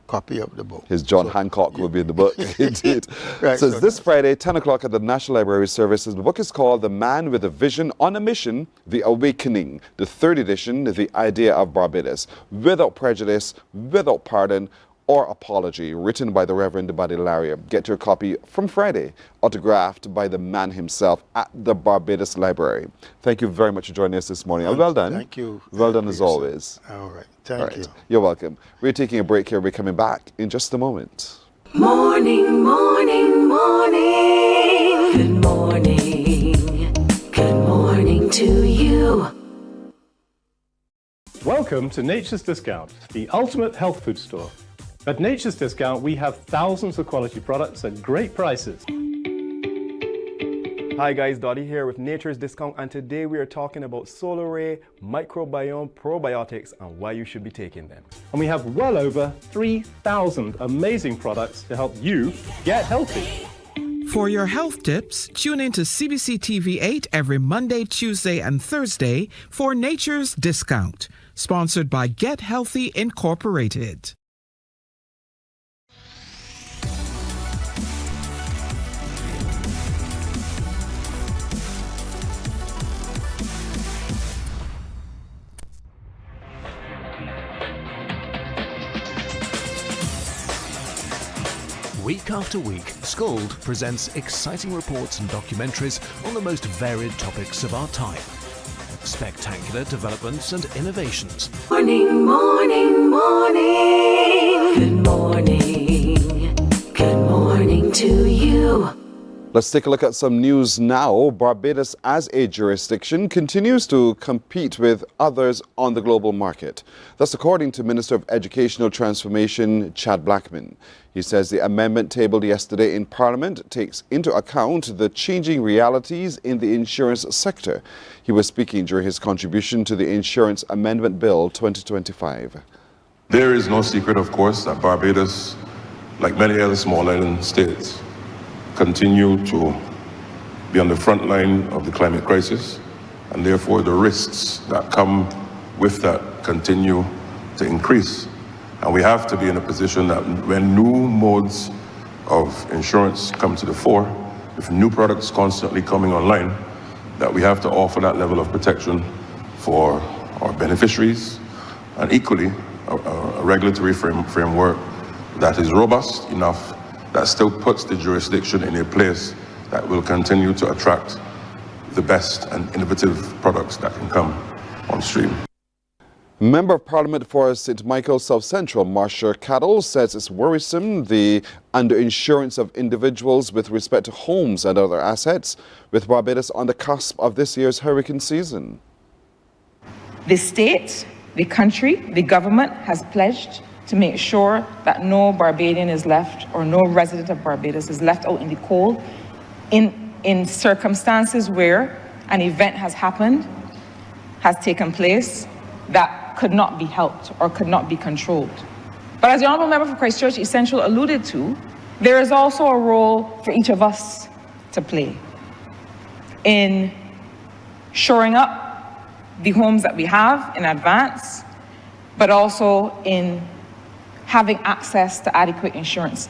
Speaker 18: copy of the book.
Speaker 1: His John Hancock will be in the book. Indeed.
Speaker 18: Right,
Speaker 1: so it's this Friday, 10 o'clock at the National Library Services. The book is called The Man with a Vision on a Mission, The Awakening, the third edition, The Idea of Barbados, without prejudice, without pardon, or apology, written by the Reverend Badilaria. Get your copy from Friday, autographed by the man himself at the Barbados Library. Thank you very much for joining us this morning. Well done.
Speaker 18: Thank you.
Speaker 1: Well done as always.
Speaker 18: All right. Thank you.
Speaker 1: You're welcome. We're taking a break here. We're coming back in just a moment.
Speaker 3: Morning, morning, morning. Good morning. Good morning to you.
Speaker 12: Welcome to Nature's Discount, the ultimate health food store. At Nature's Discount, we have thousands of quality products at great prices.
Speaker 13: Hi guys, Dottie here with Nature's Discount, and today we are talking about Solar Ray, microbiome, probiotics, and why you should be taking them.
Speaker 12: And we have well over 3,000 amazing products to help you get healthy.
Speaker 14: For your health tips, tune in to CBC TV 8 every Monday, Tuesday, and Thursday for Nature's Discount, sponsored by Get Healthy Incorporated.
Speaker 15: Week after week, Scold presents exciting reports and documentaries on the most varied topics of our time. Spectacular developments and innovations.
Speaker 3: Morning, morning, morning. Good morning. Good morning to you.
Speaker 1: Let's take a look at some news now. Barbados as a jurisdiction continues to compete with others on the global market. That's according to Minister of Educational Transformation, Chad Blackman. He says the amendment tabled yesterday in Parliament takes into account the changing realities in the insurance sector. He was speaking during his contribution to the Insurance Amendment Bill 2025.
Speaker 19: There is no secret, of course, that Barbados, like many other small island states, continue to be on the front line of the climate crisis, and therefore the risks that come with that continue to increase. And we have to be in a position that when new modes of insurance come to the fore, with new products constantly coming online, that we have to offer that level of protection for our beneficiaries, and equally a regulatory framework that is robust enough that still puts the jurisdiction in a place that will continue to attract the best and innovative products that can come on stream.
Speaker 1: Member of Parliament for St. Michael South Central, Marcia Cattle, says it's worrisome the underinsurance of individuals with respect to homes and other assets, with Barbados on the cusp of this year's hurricane season.
Speaker 20: The state, the country, the government has pledged to make sure that no Barbadian is left, or no resident of Barbados is left out in the cold in circumstances where an event has happened, has taken place, that could not be helped or could not be controlled. But as the Honourable Member for Christchurch East Central alluded to, there is also a role for each of us to play in shoring up the homes that we have in advance, but also in having access to adequate insurance.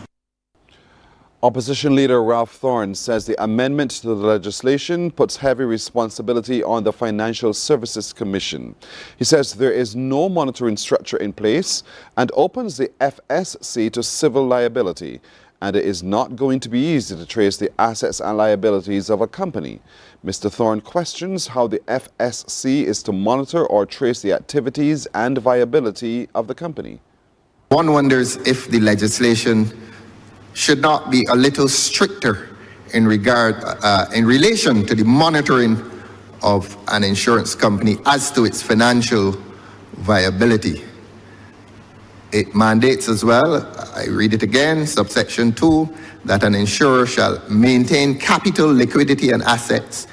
Speaker 1: Opposition leader Ralph Thorne says the amendment to the legislation puts heavy responsibility on the Financial Services Commission. He says there is no monitoring structure in place and opens the FSC to civil liability, and it is not going to be easy to trace the assets and liabilities of a company. Mr. Thorne questions how the FSC is to monitor or trace the activities and viability of the company.
Speaker 21: One wonders if the legislation should not be a little stricter in relation to the monitoring of an insurance company as to its financial viability. It mandates as well, I read it again, subsection 2, that an insurer shall maintain capital, liquidity and assets,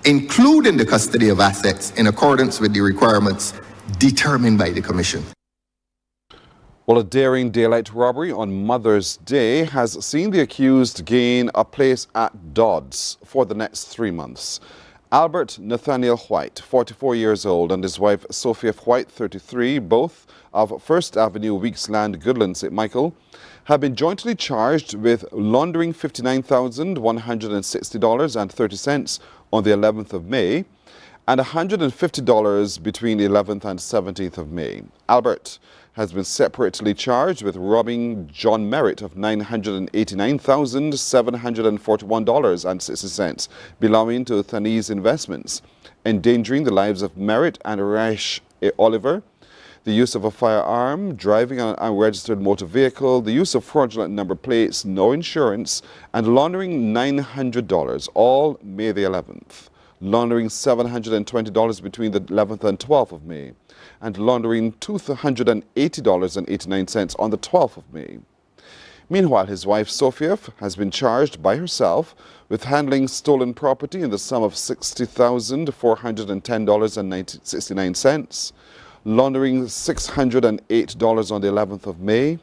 Speaker 21: including the custody of assets, in accordance with the requirements determined by the Commission.
Speaker 1: Well, a daring daylight robbery on Mother's Day has seen the accused gain a place at Dodds for the next 3 months. Albert Nathaniel White, 44 years old, and his wife Sophia White, 33, both of First Avenue, Weeksland, Goodland, St. Michael, have been jointly charged with laundering $59,160.30 on the 11th of May and $150 between the 11th and 17th of May. Albert has been separately charged with robbing John Merritt of $989,741.60 belonging to Thanese Investments, endangering the lives of Merritt and Rash Oliver, the use of a firearm, driving an unregistered motor vehicle, the use of fraudulent number plates, no insurance, and laundering $900, all May the 11th. Laundering $720 between the 11th and 12th of May, and laundering $280.89 on the 12th of May. Meanwhile, his wife Sophia has been charged by herself with handling stolen property in the sum of $60,410.69, laundering $608 on the 11th of May,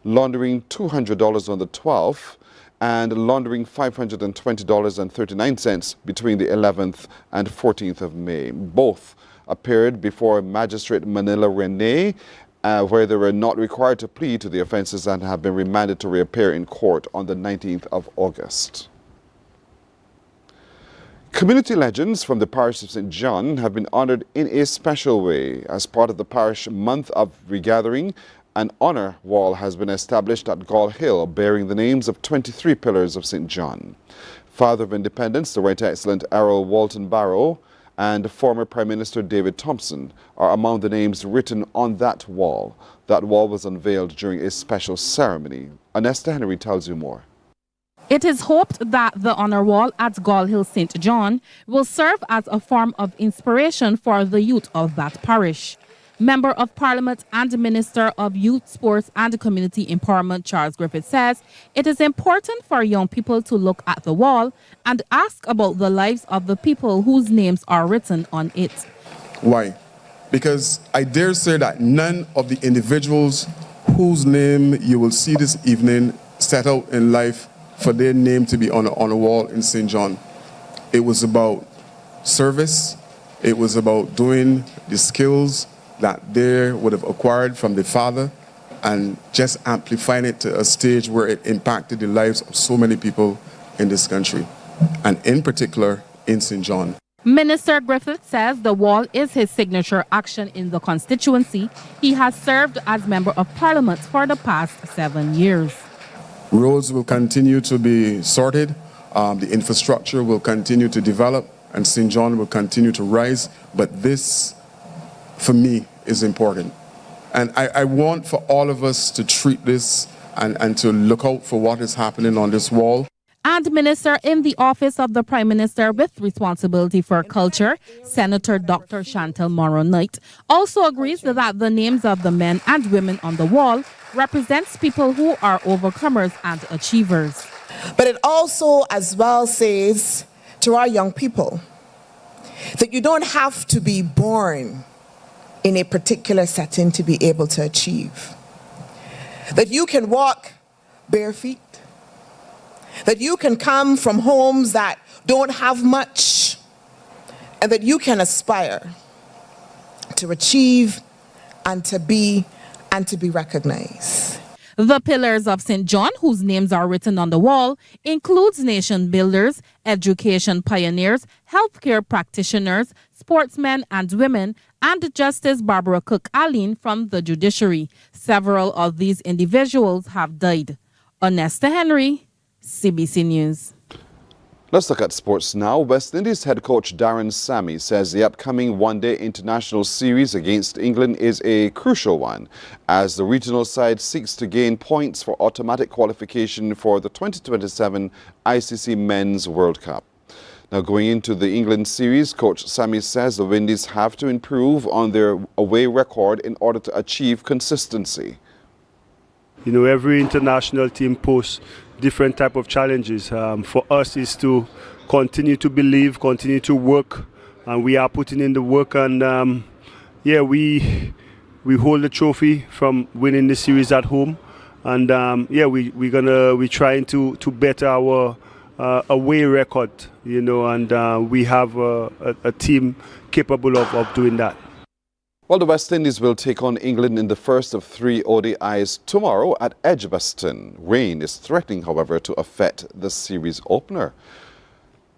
Speaker 1: laundering $200 on the 12th, and laundering $520.39 between the 11th and 14th of May. Both appeared before Magistrate Manila Rene, where they were not required to plead to the offences and have been remanded to reappear in court on the 19th of August. Community legends from the parish of St. John have been honoured in a special way. As part of the parish month of regathering, an honour wall has been established at Gall Hill bearing the names of 23 pillars of St. John. Father of Independence, the Right Excellent Errol Walton Barrow, and former Prime Minister David Thompson are among the names written on that wall. That wall was unveiled during a special ceremony. Anesta Henry tells you more.
Speaker 22: It is hoped that the honor wall at Gall Hill St. John will serve as a form of inspiration for the youth of that parish. Member of Parliament and Minister of Youth, Sports and Community Empowerment Charles Griffith says it is important for young people to look at the wall and ask about the lives of the people whose names are written on it.
Speaker 23: Why? Because I dare say that none of the individuals whose name you will see this evening set out in life for their name to be on a wall in St. John. It was about service. It was about doing the skills that they would have acquired from the father and just amplifying it to a stage where it impacted the lives of so many people in this country, and in particular in St. John.
Speaker 22: Minister Griffith says the wall is his signature action in the constituency. He has served as Member of Parliament for the past 7 years.
Speaker 23: Roads will continue to be sorted, the infrastructure will continue to develop, and St. John will continue to rise. But this, for me, is important. And I want for all of us to treat this and to look out for what is happening on this wall.
Speaker 22: And Minister in the Office of the Prime Minister with responsibility for culture, Senator Dr. Chantel Morrow-Knight, also agrees that the names of the men and women on the wall represents people who are overcomers and achievers.
Speaker 2: But it also as well says to our young people that you don't have to be born in a particular setting to be able to achieve. That you can walk bare feet. That you can come from homes that don't have much, and that you can aspire to achieve and to be recognized.
Speaker 22: The pillars of St. John, whose names are written on the wall, includes nation builders, education pioneers, healthcare practitioners, sportsmen and women, and Justice Barbara Cook-Allen from the judiciary. Several of these individuals have died. Onesta Henry, CBC News.
Speaker 1: Let's look at sports now. West Indies head coach Darren Sammy says the upcoming one-day international series against England is a crucial one as the regional side seeks to gain points for automatic qualification for the 2027 ICC Men's World Cup. Now, going into the England series, Coach Sammy says the Windies have to improve on their away record in order to achieve consistency.
Speaker 7: You know, every international team posts different type of challenges. For us is to continue to believe, continue to work, and we are putting in the work. And we hold the trophy from winning the series at home, and we're trying to better our away record, you know, and we have a team capable of doing that.
Speaker 1: Well, the West Indies will take on England in the first of 3 ODIs tomorrow at Edgbaston. Rain is threatening, however, to affect the series opener.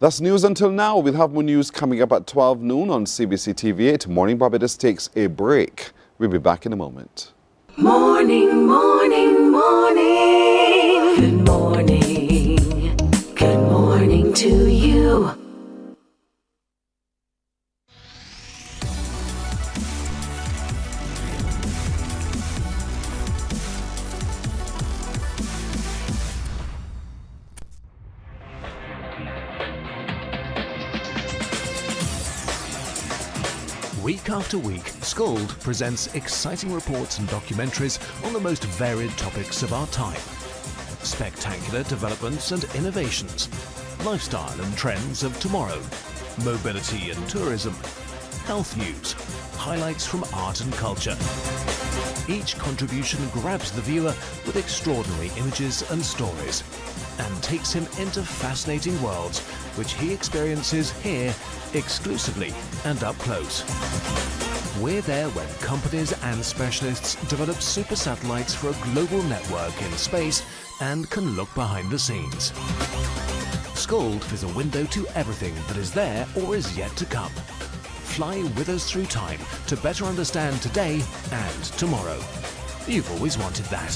Speaker 1: That's news until now. We'll have more news coming up at 12 noon on CBC TV8. Morning Barbados takes a break. We'll be back in a moment.
Speaker 3: Morning, morning, morning. Good morning. Good morning to you.
Speaker 15: Week after week, Scold presents exciting reports and documentaries on the most varied topics of our time. Spectacular developments and innovations, lifestyle and trends of tomorrow, mobility and tourism, health news, highlights from art and culture. Each contribution grabs the viewer with extraordinary images and stories and takes him into fascinating worlds which he experiences here exclusively and up close. We're there when companies and specialists develop super satellites for a global network in space and can look behind the scenes. Scold is a window to everything that is there or is yet to come. Fly with us through time to better understand today and tomorrow. You've always wanted that.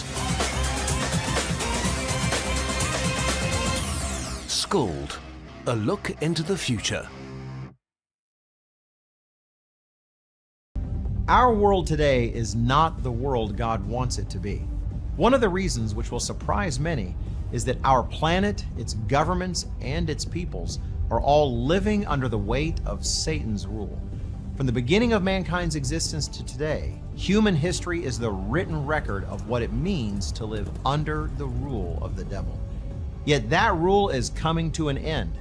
Speaker 15: Scold, a look into the future.
Speaker 16: Our world today is not the world God wants it to be. One of the reasons which will surprise many is that our planet, its governments, and its peoples are all living under the weight of Satan's rule. From the beginning of mankind's existence to today, human history is the written record of what it means to live under the rule of the devil. Yet that rule is coming to an end,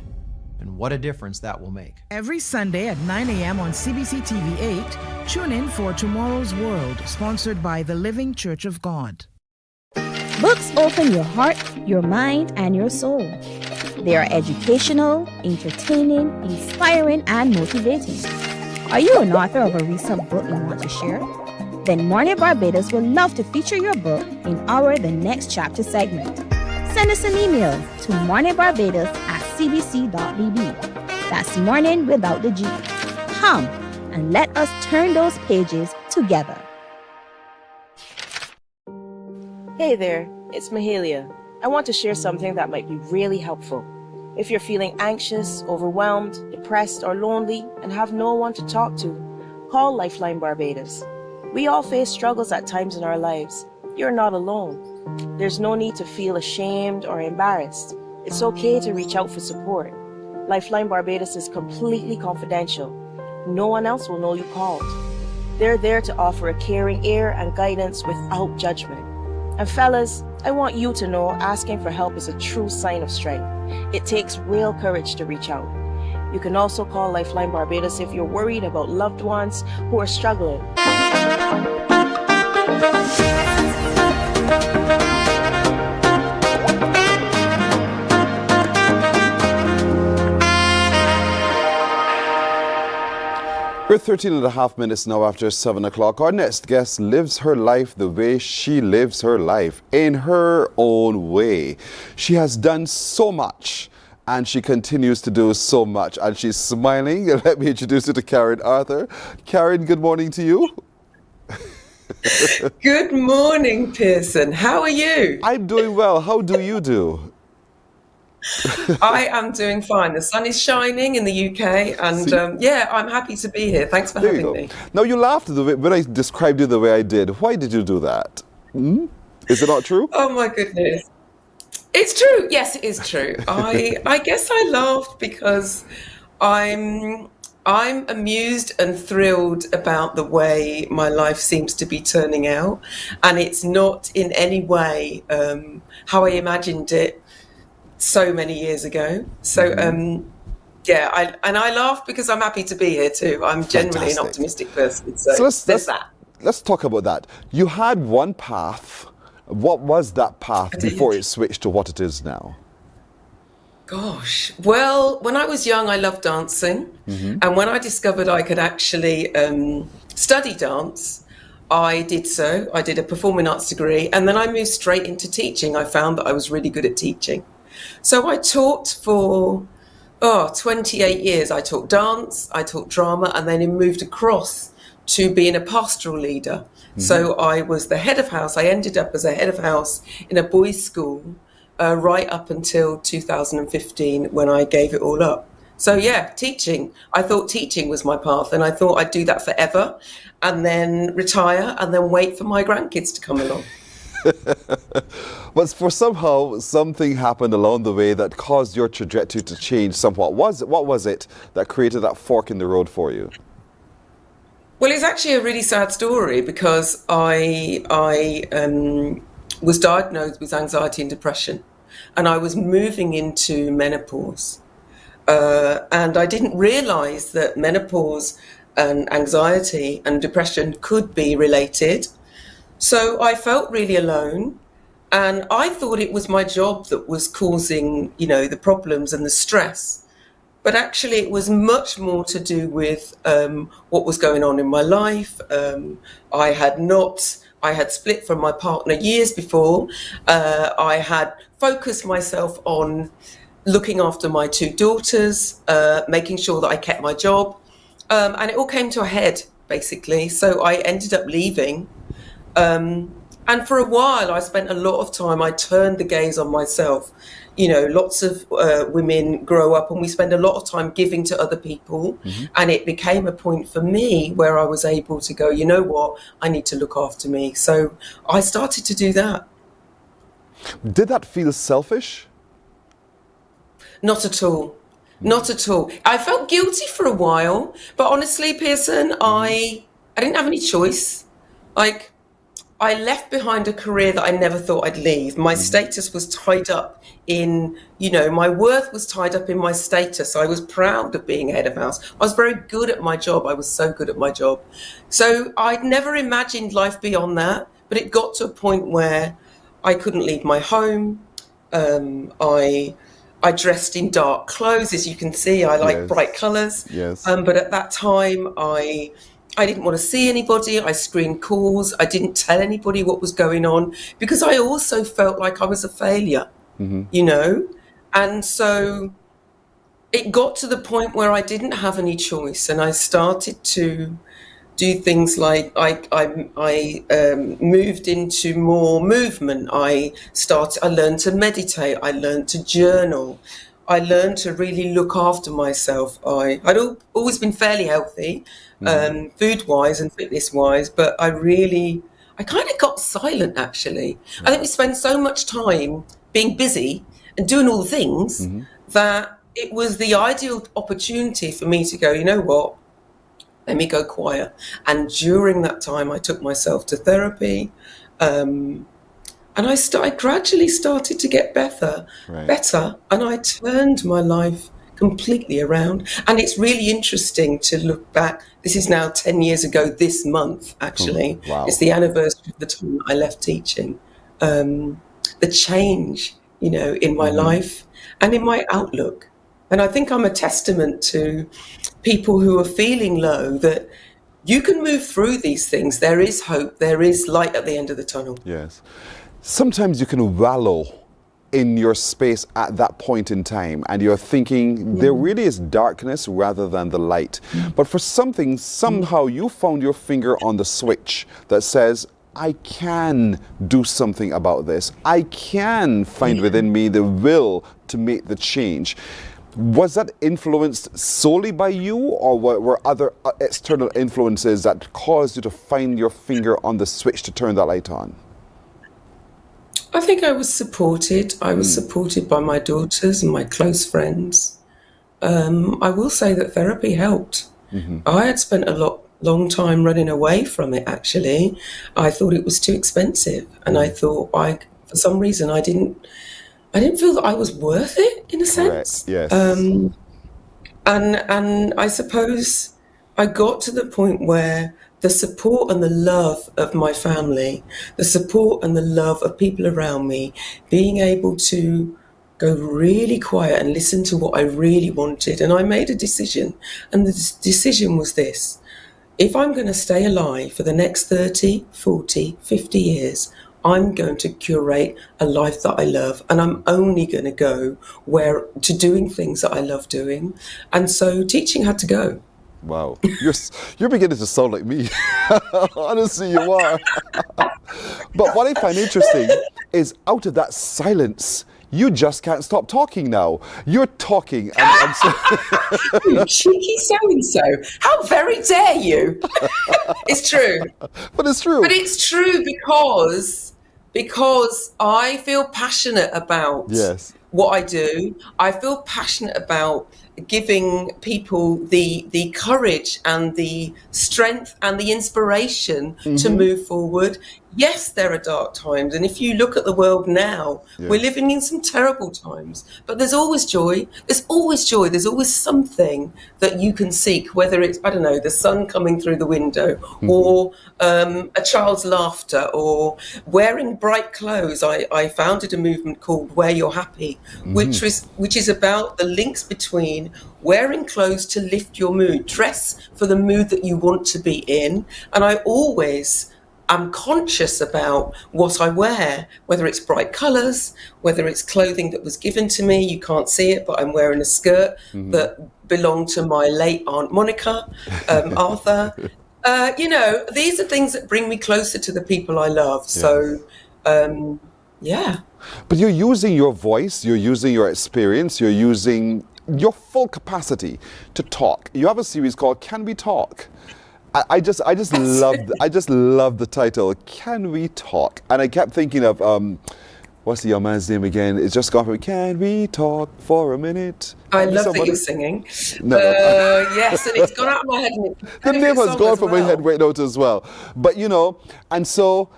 Speaker 16: and what a difference that will make.
Speaker 11: Every Sunday at 9 a.m. on CBC TV8, tune in for Tomorrow's World, sponsored by the Living Church of God.
Speaker 4: Books open your heart, your mind, and your soul. They are educational, entertaining, inspiring, and motivating. Are you an author of a recent book you want to share? Then Mornin Barbados would love to feature your book in our The Next Chapter segment. Send us an email to morninbarbados@cbc.bb. That's morning without the G. Come and let us turn those pages together.
Speaker 6: Hey there, it's Mahalia. I want to share something that might be really helpful. If you're feeling anxious, overwhelmed, depressed, or lonely and have no one to talk to, call Lifeline Barbados. We all face struggles at times in our lives. You're not alone. There's no need to feel ashamed or embarrassed. It's okay to reach out for support. Lifeline Barbados is completely confidential. No one else will know you called. They're there to offer a caring ear and guidance without judgment. And fellas, I want you to know asking for help is a true sign of strength. It takes real courage to reach out. You can also call Lifeline Barbados if you're worried about loved ones who are struggling.
Speaker 1: We're 13 and a half minutes now after 7 o'clock. Our next guest lives her life the way she lives her life, in her own way. She has done so much, and she continues to do so much, and she's smiling. Let me introduce you to Karen Arthur. Karen, good morning to you.
Speaker 8: Good morning, Pearson. How are you?
Speaker 1: I'm doing well. How do you do?
Speaker 8: I am doing fine. The sun is shining in the UK, and yeah, I'm happy to be here. Thanks for having me.
Speaker 1: Now, you laughed when I described you the way I did. Why did you do that? Is it not true?
Speaker 8: Oh my goodness. It's true. Yes, it is true. I guess I laughed because I'm amused and thrilled about the way my life seems to be turning out, and it's not in any way how I imagined it so many years ago. So yeah, I laugh because I'm happy to be here too. I'm generally an optimistic person. So
Speaker 1: let's talk about that. You had one path. What was that path before it switched to what it is now?
Speaker 8: Gosh, well, when I was young, I loved dancing. And when I discovered I could actually study dance, I did so. I did a performing arts degree, and then I moved straight into teaching. I found that I was really good at teaching. So I taught for 28 years. I taught dance, I taught drama, and then I moved across to being a pastoral leader. So I was the head of house. I ended up as a head of house in a boys' school right up until 2015 when I gave it all up. So yeah, teaching. I thought teaching was my path, and I thought I'd do that forever and then retire and then wait for my grandkids to come along.
Speaker 1: But for somehow something happened along the way that caused your trajectory to change somewhat. What was it that created that fork in the road for you?
Speaker 8: Well, it's actually a really sad story because I was diagnosed with anxiety and depression, and I was moving into menopause. And I didn't realize that menopause and anxiety and depression could be related. So I felt really alone, and I thought it was my job that was causing, the problems and the stress. But actually it was much more to do with what was going on in my life. I had split from my partner years before. I had focused myself on looking after my two daughters, making sure that I kept my job. And it all came to a head, basically. So I ended up leaving. And for a while, I spent a lot of time, I turned the gaze on myself. Lots of women grow up and we spend a lot of time giving to other people. And it became a point for me where I was able to go, you know what, I need to look after me. So I started to do that.
Speaker 1: Did that feel selfish?
Speaker 8: Not at all. Not at all. I felt guilty for a while, but honestly, Pearson, I didn't have any choice. I left behind a career that I never thought I'd leave. My status was tied up in, my worth was tied up in my status. I was proud of being head of house. I was very good at my job. I was so good at my job. So I'd never imagined life beyond that, but it got to a point where I couldn't leave my home. I dressed in dark clothes. As you can see, I like bright colours.
Speaker 1: Yes.
Speaker 8: But at that time, I didn't want to see anybody. I screened calls. I didn't tell anybody what was going on because I also felt like I was a failure, And so it got to the point where I didn't have any choice, and I started to do things like I moved into more movement. I learned to meditate. I learned to journal. I learned to really look after myself. I'd always been fairly healthy, food-wise and fitness-wise, but I kind of got silent, actually. I think we spend so much time being busy and doing all the things that it was the ideal opportunity for me to go, you know what, let me go quiet. And during that time, I took myself to therapy, and I gradually started to get better, and I turned my life completely around. And it's really interesting to look back. This is now 10 years ago this month, actually.
Speaker 1: Wow.
Speaker 8: It's the anniversary of the time I left teaching. The change, in my life and in my outlook. And I think I'm a testament to people who are feeling low that you can move through these things. There is hope. There is light at the end of the tunnel.
Speaker 1: Yes. Sometimes you can wallow in your space at that point in time and you're thinking there really is darkness rather than the light. But for something, somehow you found your finger on the switch that says, I can do something about this. I can find within me the will to make the change. Was that influenced solely by you, or were other external influences that caused you to find your finger on the switch to turn that light on?
Speaker 8: I think I was supported. I was supported by my daughters and my close friends. I will say that therapy helped. I had spent a long time running away from it, actually. I thought it was too expensive, and I thought for some reason I didn't feel that I was worth it, in a sense.
Speaker 1: Yes.
Speaker 8: And I suppose I got to the point where the support and the love of my family, the support and the love of people around me, being able to go really quiet and listen to what I really wanted. And I made a decision, and the decision was this. If I'm going to stay alive for the next 30, 40, 50 years, I'm going to curate a life that I love, and I'm only going to go to doing things that I love doing. And so teaching had to go.
Speaker 1: Wow, you're beginning to sound like me. Honestly, you are. But what I find interesting is out of that silence, you just can't stop talking now. You're talking. And so
Speaker 8: you cheeky so-and-so. How very dare you? It's true.
Speaker 1: But it's true.
Speaker 8: But it's true because I feel passionate about what I do. I feel passionate about giving people the courage and the strength and the inspiration to move forward. Yes, there are dark times. And if you look at the world now, we're living in some terrible times. But there's always joy. There's always joy. There's always something that you can seek, whether it's, I don't know, the sun coming through the window or a child's laughter or wearing bright clothes. I founded a movement called Wear You're Happy, which is about the links between wearing clothes to lift your mood, dress for the mood that you want to be in. And I always am conscious about what I wear, whether it's bright colours, whether it's clothing that was given to me. You can't see it, but I'm wearing a skirt that belonged to my late Aunt Monica, Arthur. These are things that bring me closer to the people I love. So, yeah.
Speaker 1: But you're using your voice, you're using your experience, you're using your full capacity to talk. You have a series called Can We Talk? I just love the title, Can We Talk? And I kept thinking of what's the young man's name again? It's just gone from Can We Talk for a Minute?
Speaker 8: I love that you're singing.
Speaker 1: No.
Speaker 8: Yes, and it's gone out of my head.
Speaker 1: The name has gone from my head right now as well. But and so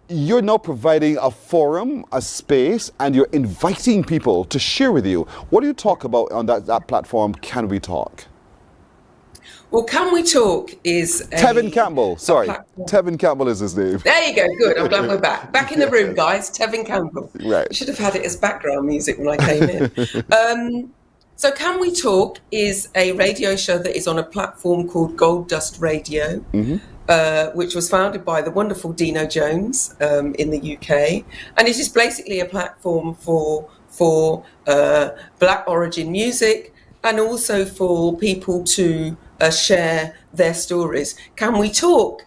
Speaker 1: you're now providing a forum, a space, and you're inviting people to share with you. What do you talk about on that platform, Can We Talk?
Speaker 8: Well, Can We Talk is
Speaker 1: Tevin Campbell. Sorry, Tevin Campbell is his name.
Speaker 8: There you go. Good. I'm glad we're back. Back in the room, guys. Tevin Campbell.
Speaker 1: Right.
Speaker 8: I should have had it as background music when I came in. So Can We Talk is a radio show that is on a platform called Gold Dust Radio, which was founded by the wonderful Dino Jones in the UK. And it is basically a platform for Black origin music, and also for people to share their stories. Can we talk?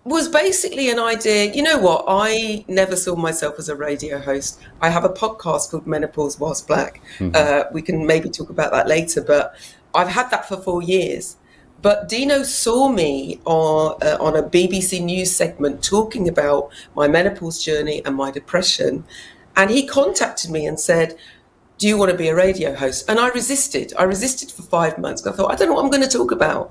Speaker 8: Was basically an idea. You know what? I never saw myself as a radio host. I have a podcast called Menopause Whilst Black. We can maybe talk about that later, but I've had that for 4 years. But Dino saw me on a BBC News segment talking about my menopause journey and my depression. And he contacted me and said, do you want to be a radio host? And I resisted. I resisted for 5 months. I thought, I don't know what I'm going to talk about.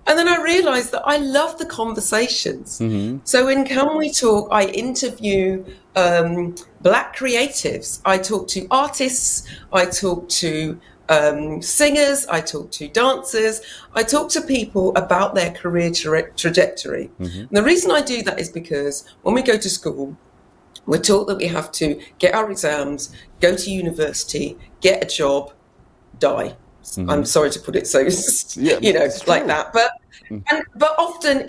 Speaker 8: And then I realized that I love the conversations. So in Can We Talk, I interview Black creatives. I talk to artists. I talk to singers. I talk to dancers. I talk to people about their career trajectory. And the reason I do that is because when we go to school, we're taught that we have to get our exams, go to university, get a job, die. I'm sorry to put it so, like that. But often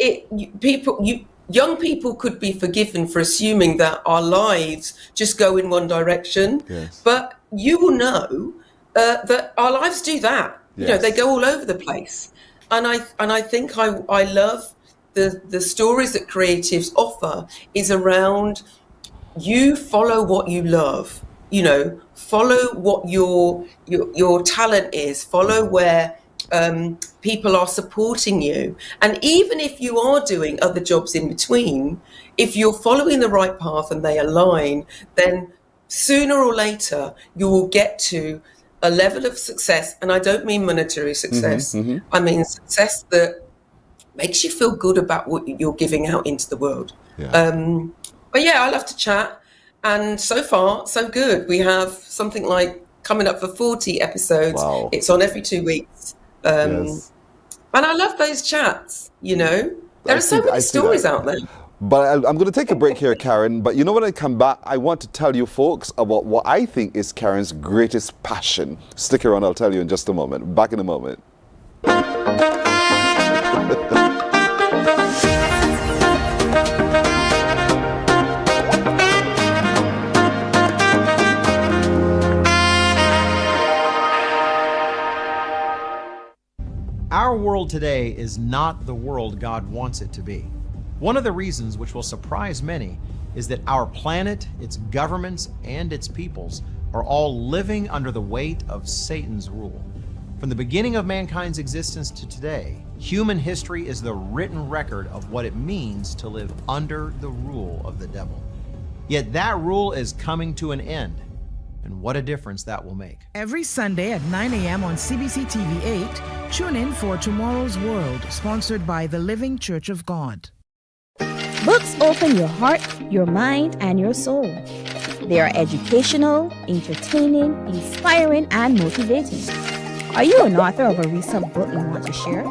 Speaker 8: young people could be forgiven for assuming that our lives just go in one direction. But you will know that our lives do that. You know, they go all over the place. And I think I love the stories that creatives offer is around you follow what you love. You know, follow what your talent is, follow where people are supporting you. And even if you are doing other jobs in between, if you're following the right path and they align, then sooner or later you will get to a level of success. And I don't mean monetary success. I mean success that makes you feel good about what you're giving out into the world. But yeah, I love to chat. And so far, so good. We have something like coming up for 40 episodes. It's on every 2 weeks. And I love those chats, you know. There are so many stories out there.
Speaker 1: But I'm going to take a break here, Karen. But you know, when I come back, I want to tell you folks about what I think is Karen's greatest passion. Stick around, I'll tell you in just a moment. Back in a moment.
Speaker 16: Our world today is not the world God wants it to be. One of the reasons which will surprise many is that our planet, its governments, and its peoples are all living under the weight of Satan's rule. From the beginning of mankind's existence to today, human history is the written record of what it means to live under the rule of the devil. Yet that rule is coming to an end. And what a difference that will make.
Speaker 11: Every Sunday at 9 a.m. on CBC TV 8, tune in for Tomorrow's World, sponsored by the Living Church of God.
Speaker 4: Books open your heart, your mind, and your soul. They are educational, entertaining, inspiring, and motivating. Are you an author of a recent book you want to share?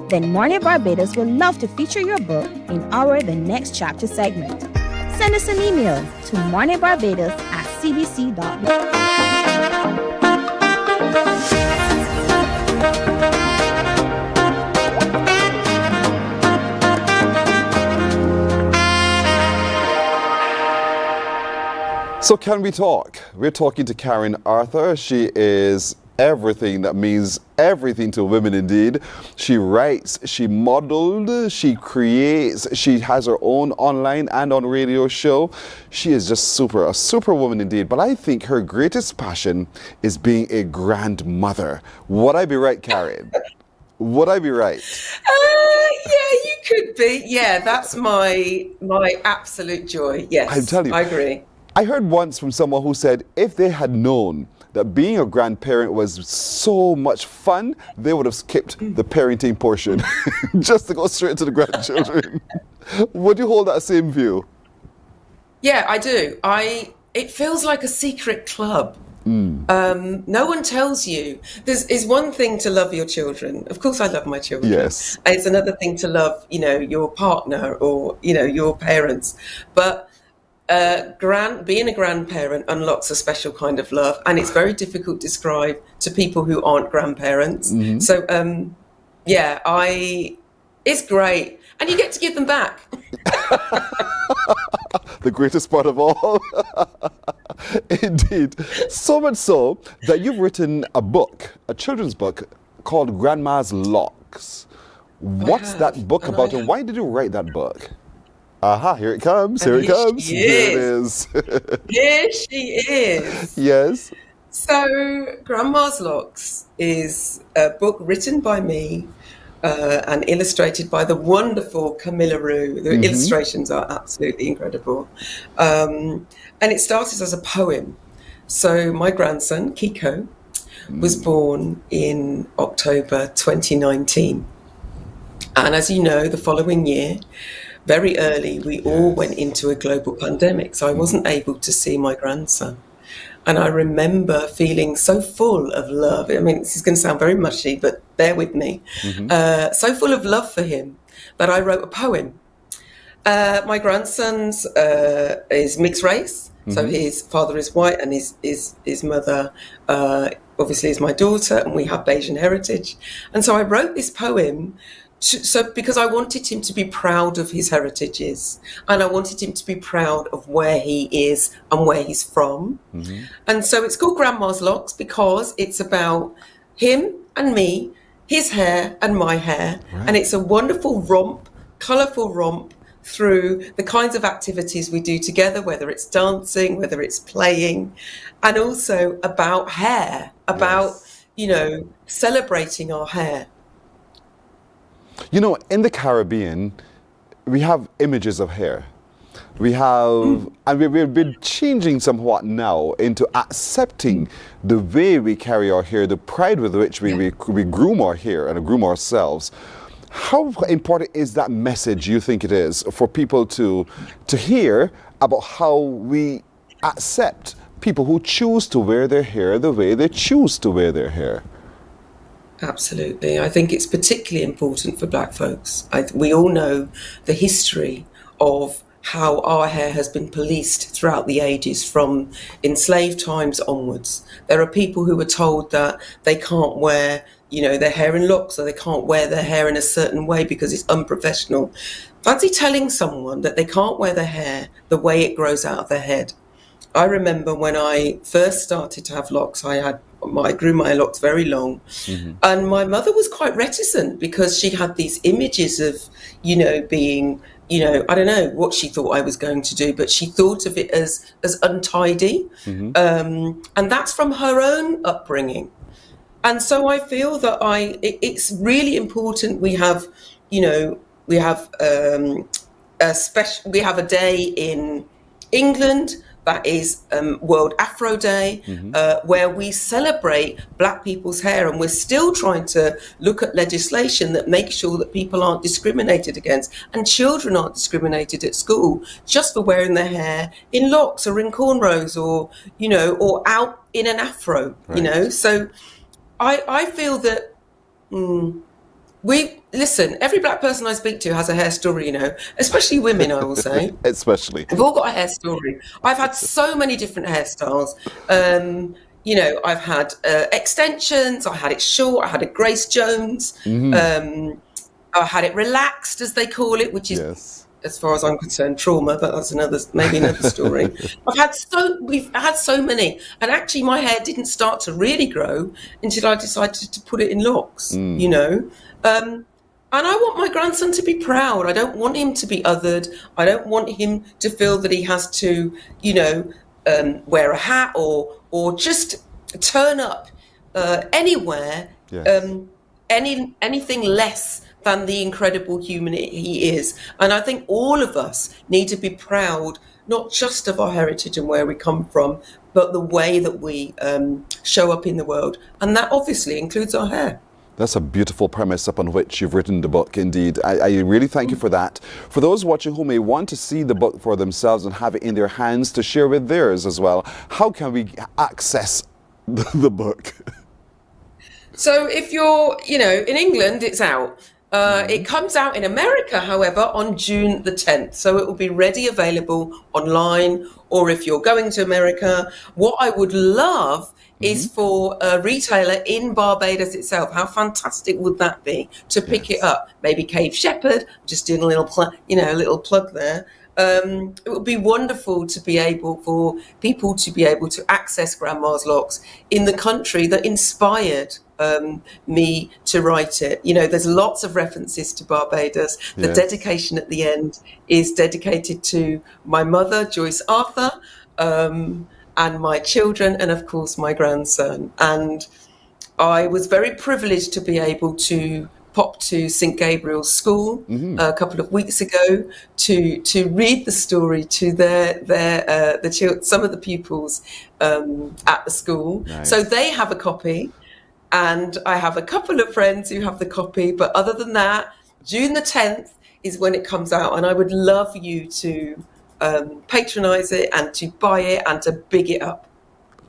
Speaker 4: Then Mornin Barbados would love to feature your book in our The Next Chapter segment. Send us an email to morninbarbados@cbc.org.
Speaker 1: So can we talk? We're talking to Karen Arthur. She is everything that means everything to women indeed. She writes, she modeled, she creates, she has her own online and on radio show. She is just a super woman indeed. But I think her greatest passion is being a grandmother. Would I be right, Karen? Would I be right?
Speaker 8: Yeah, you could be. Yeah, that's my absolute joy. Yes,
Speaker 1: I'm telling you.
Speaker 8: I agree.
Speaker 1: I heard once from someone who said if they had known that being a grandparent was so much fun, they would have skipped the parenting portion just to go straight to the grandchildren. Would you hold that same view?
Speaker 8: Yeah, I do. It feels like a secret club. No one tells you. It's one thing to love your children. Of course, I love my children.
Speaker 1: Yes.
Speaker 8: It's another thing to love, your partner or, your parents. But being a grandparent unlocks a special kind of love, and it's very difficult to describe to people who aren't grandparents. So, it's great, and you get to give them back.
Speaker 1: The greatest part of all. Indeed. So much so that you've written a book, a children's book called Grandma's Locks. What's that book about, and why did you write that book? Aha, here it comes, here it comes. There it is.
Speaker 8: Here she is.
Speaker 1: Yes.
Speaker 8: So, Grandma's Locks is a book written by me and illustrated by the wonderful Camilla Rue. The illustrations are absolutely incredible. And it started as a poem. So, my grandson, Kiko, was born in October 2019. And as you know, the following year, very early, we all went into a global pandemic. So I wasn't able to see my grandson. And I remember feeling so full of love. I mean, this is going to sound very mushy, but bear with me. So full of love for him that I wrote a poem. My grandson's is mixed race. So his father is white and his mother obviously is my daughter, and we have Bayesian heritage. And so I wrote this poem because I wanted him to be proud of his heritages, and I wanted him to be proud of where he is and where he's from. And so it's called Grandma's Locks because it's about him and me, his hair and my hair. And it's a wonderful romp, colourful romp through the kinds of activities we do together, whether it's dancing, whether it's playing, and also about hair, about, you know, celebrating our hair.
Speaker 1: You know, in the Caribbean, we have images of hair. We have, and we've been changing somewhat now into accepting the way we carry our hair, the pride with which we groom our hair and groom ourselves. How important is that message, you think it is, for people to hear about how we accept people who choose to wear their hair the way they choose to wear their hair?
Speaker 8: Absolutely. I think it's particularly important for Black folks. We all know the history of how our hair has been policed throughout the ages from enslaved times onwards. There are people who are told that they can't wear, you know, their hair in locks, or they can't wear their hair in a certain way because it's unprofessional. Fancy telling someone that they can't wear their hair the way it grows out of their head. I remember when I first started to have locks, I grew my locks very long, and my mother was quite reticent because she had these images of, you know, being, you know, I don't know what she thought I was going to do, but she thought of it as untidy, and that's from her own upbringing. And so I feel that it's really important we have, you know, we have a day in England that is World Afro Day, where we celebrate Black people's hair, and we're still trying to look at legislation that makes sure that people aren't discriminated against, and children aren't discriminated at school just for wearing their hair in locks or in cornrows, or, you know, or out in an afro, you know. So I feel that listen, every Black person I speak to has a hair story, you know, especially women, I will say.
Speaker 1: Especially.
Speaker 8: We've all got a hair story. I've had so many different hairstyles. You know, I've had extensions, I had it short, I had it Grace Jones, I had it relaxed, as they call it, which is, as far as I'm concerned, trauma, but that's maybe another story. We've had so many, and actually my hair didn't start to really grow until I decided to put it in locks, you know. And I want my grandson to be proud. I don't want him to be othered. I don't want him to feel that he has to, you know, wear a hat or just turn up anywhere, anything less than the incredible human he is. And I think all of us need to be proud, not just of our heritage and where we come from, but the way that we show up in the world. And that obviously includes our hair.
Speaker 1: That's a beautiful premise upon which you've written the book, indeed. I really thank you for that. For those watching who may want to see the book for themselves and have it in their hands to share with theirs as well, how can we access the book?
Speaker 8: So if you're, you know, in England, it's out. It comes out in America, however, on June the 10th. So it will be ready, available online, or if you're going to America. What I would love is for a retailer in Barbados itself. How fantastic would that be to pick it up? Maybe Cave Shepherd, just doing a little plug there. It would be wonderful to be able for people to be able to access Grandma's Locks in the country that inspired me to write it. You know, there's lots of references to Barbados. The
Speaker 1: Yes.
Speaker 8: dedication at the end is dedicated to my mother, Joyce Arthur, and my children, and of course my grandson. And I was very privileged to be able to pop to St Gabriel's School a couple of weeks ago to read the story to some of the pupils at the school.
Speaker 1: Nice.
Speaker 8: So they have a copy, and I have a couple of friends who have the copy. But other than that, June the 10th is when it comes out, and I would love you to patronise it and to buy it and to big it up.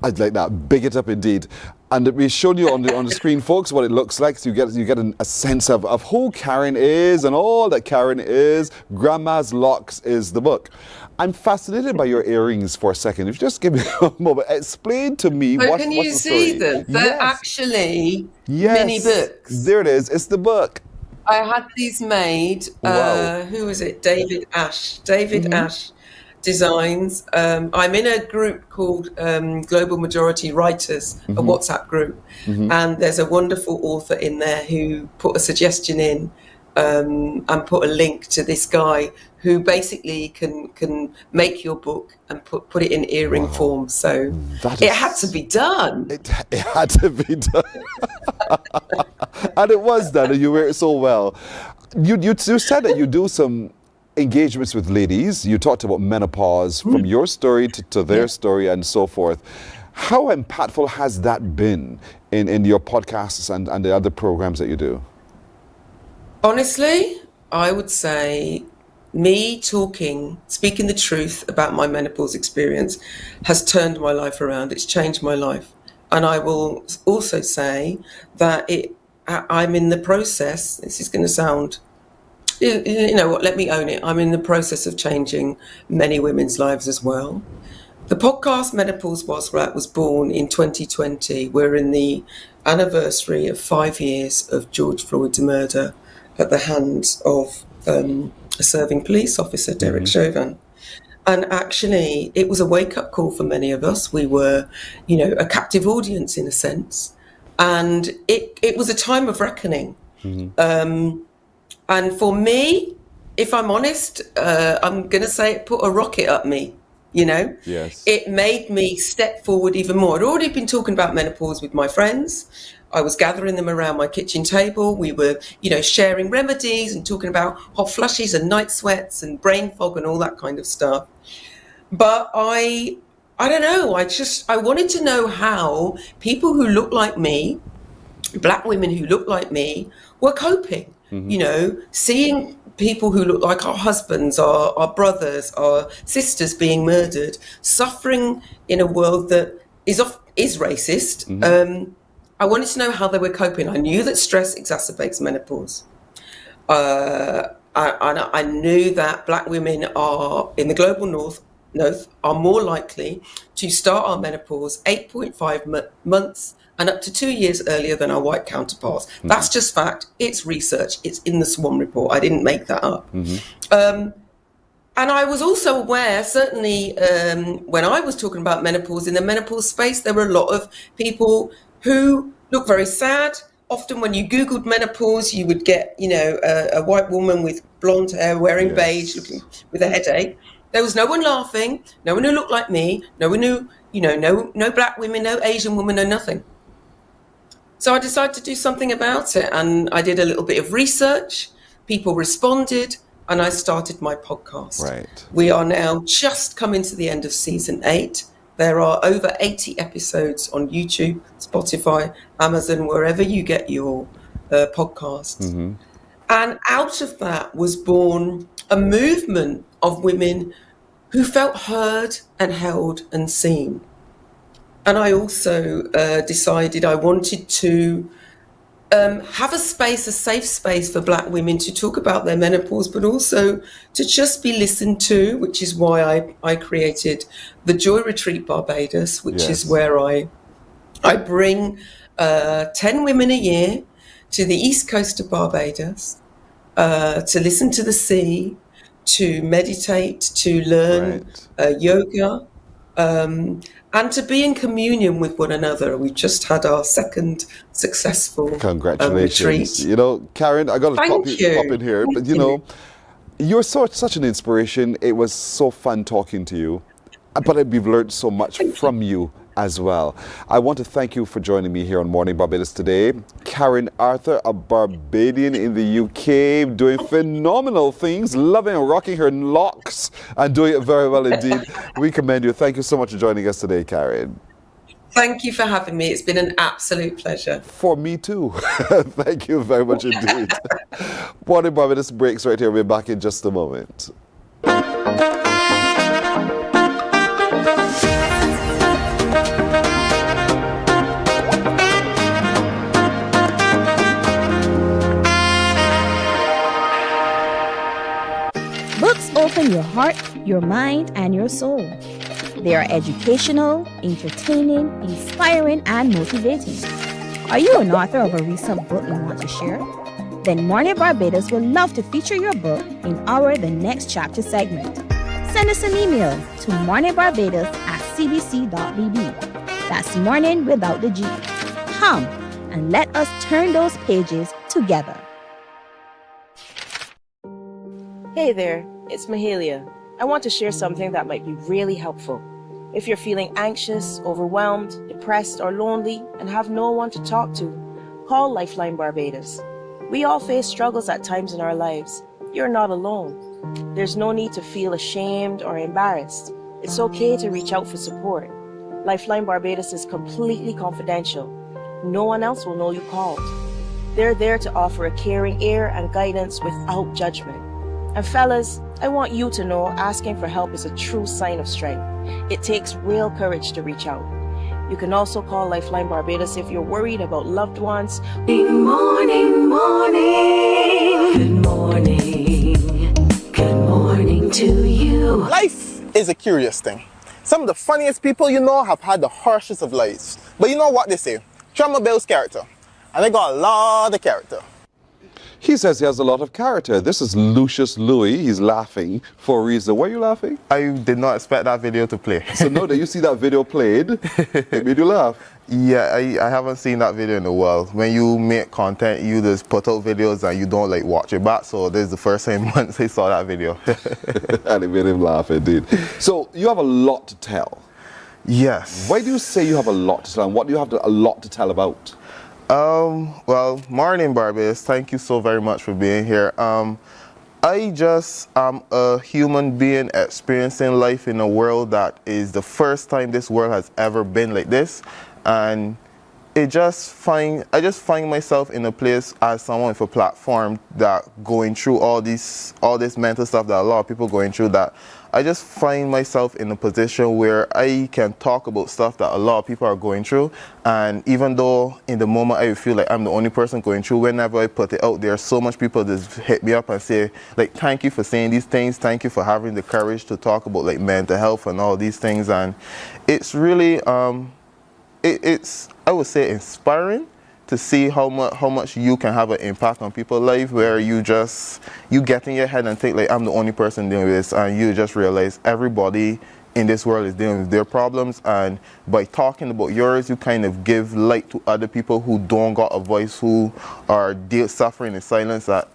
Speaker 1: I'd like that. Big it up indeed. And we've shown you on the screen, folks, what it looks like. So you get a sense of who Karen is and all that Karen is. Grandma's Locks is the book. I'm fascinated by your earrings for a second. If you just give me a moment, explain to me
Speaker 8: So
Speaker 1: what's
Speaker 8: can
Speaker 1: the
Speaker 8: you see
Speaker 1: story.
Speaker 8: them? They're actually
Speaker 1: Yes.
Speaker 8: mini books.
Speaker 1: There it is. It's the book.
Speaker 8: I had these made.
Speaker 1: Wow.
Speaker 8: Who was it? David Ash. David Ash Designs. I'm in a group called Global Majority Writers, a WhatsApp group, and there's a wonderful author in there who put a suggestion in and put a link to this guy who basically can make your book and put it in earring form. So it had to be done.
Speaker 1: It had to be done. And it was done, and you wear it so well. You said that you do some engagements with ladies. You talked about menopause from your story to their story and so forth. How impactful has that been in your podcasts and the other programs that you do?
Speaker 8: Honestly, I would say me speaking the truth about my menopause experience has turned my life around. It's changed my life. And I will also say that I'm in the process, this is going to sound, you know what, let me own it. I'm in the process of changing many women's lives as well. The podcast Menopause Was Right was born in 2020. We're in the anniversary of 5 years of George Floyd's murder at the hands of a serving police officer, Derek Chauvin. And actually, it was a wake-up call for many of us. We were, a captive audience in a sense. And it was a time of reckoning. And for me, if I'm honest, I'm going to say it put a rocket up me,
Speaker 1: Yes.
Speaker 8: It made me step forward even more. I'd already been talking about menopause with my friends. I was gathering them around my kitchen table. We were, sharing remedies and talking about hot flushes and night sweats and brain fog and all that kind of stuff. But I don't know. I wanted to know how people who look like me, Black women who look like me, were coping. Seeing people who look like our husbands, our brothers, our sisters being murdered, suffering in a world that is racist. I wanted to know how they were coping. I knew that stress exacerbates menopause. I knew that Black women are in the global north are more likely to start our menopause 8.5 months and up to 2 years earlier than our white counterparts. That's just fact. It's research. It's in the Swan report. I didn't make that up. And I was also aware, certainly when I was talking about menopause, in the menopause space, there were a lot of people who look very sad. Often when you Googled menopause, you would get, a white woman with blonde hair wearing beige, looking with a headache. There was no one laughing, no one who looked like me, no one who, no Black women, no Asian woman, no nothing. So I decided to do something about it, and I did a little bit of research. People responded, and I started my podcast.
Speaker 1: Right.
Speaker 8: We are now just coming to the end of season 8. There are over 80 episodes on YouTube, Spotify, Amazon, wherever you get your podcasts. And out of that was born a movement of women who felt heard and held and seen. And I also decided I wanted to have a safe space for Black women to talk about their menopause, but also to just be listened to, which is why I created the Joy Retreat Barbados, which is where I bring 10 women a year to the east coast of Barbados to listen to the sea, to meditate, to learn yoga, and to be in communion with one another. We've just had our second successful
Speaker 1: Congratulations.
Speaker 8: retreat.
Speaker 1: You know, Karen, I got to pop
Speaker 8: Thank
Speaker 1: in here, but you
Speaker 8: you.
Speaker 1: know, you're such an inspiration. It was so fun talking to you, but we've learned so much from you as well. I want to thank you for joining me here on Morning Barbados today. Karen Arthur, a Barbadian in the UK, doing phenomenal things, loving and rocking her locks and doing it very well indeed. We commend you. Thank you so much for joining us today, Karen.
Speaker 8: Thank you for having me. It's been an absolute pleasure.
Speaker 1: For me too. Thank you very much indeed. Morning Barbados breaks right here. We'll be back in just a moment.
Speaker 4: Books open your heart, your mind, and your soul. They are educational, entertaining, inspiring, and motivating. Are you an author of a recent book you want to share? Then Mornin Barbados would love to feature your book in our The Next Chapter segment. Send us an email to morninbarbados@cbc.bb. That's morning without the G. Come and let us turn those pages together.
Speaker 6: Hey there, it's Mahalia. I want to share something that might be really helpful. If you're feeling anxious, overwhelmed, depressed, or lonely and have no one to talk to, call Lifeline Barbados. We all face struggles at times in our lives. You're not alone. There's no need to feel ashamed or embarrassed. It's okay to reach out for support. Lifeline Barbados is completely confidential. No one else will know you called. They're there to offer a caring ear and guidance without judgment. And fellas, I want you to know asking for help is a true sign of strength. It takes real courage to reach out. You can also call Lifeline Barbados if you're worried about loved ones.
Speaker 3: Morning, morning. Good morning. Good morning to you.
Speaker 5: Life is a curious thing. Some of the funniest people you know have had the harshest of lives. But you know what they say? Trauma builds character. And they got a lot of character.
Speaker 1: He says he has a lot of character. This is Lucius Louis. He's laughing for a reason. Why are you laughing?
Speaker 5: I did not expect that video to play.
Speaker 1: So no, that you see that video played, it made you laugh.
Speaker 5: Yeah, I haven't seen that video in a while. When you make content, you just put out videos and you don't like watch it back. So this is the first time once I saw that video.
Speaker 1: And it made him laugh indeed. So you have a lot to tell.
Speaker 5: Yes.
Speaker 1: Why do you say you have a lot to tell? And what do you have a lot to tell about?
Speaker 5: Well, Mornin Barbados, thank you so very much for being here. I just am a human being experiencing life in a world that is the first time this world has ever been like this. And I just find myself in a place as someone with a platform that going through all this mental stuff that a lot of people going through, that I just find myself in a position where I can talk about stuff that a lot of people are going through. And even though in the moment I feel like I'm the only person going through, whenever I put it out there, so much people just hit me up and say, like, thank you for saying these things. Thank you for having the courage to talk about like mental health and all these things. And it's really, it's I would say inspiring to see how much you can have an impact on people's life, where you get in your head and think like, I'm the only person dealing with this, and you just realize everybody in this world is dealing with their problems, and by talking about yours, you kind of give light to other people who don't got a voice, who are suffering in silence, that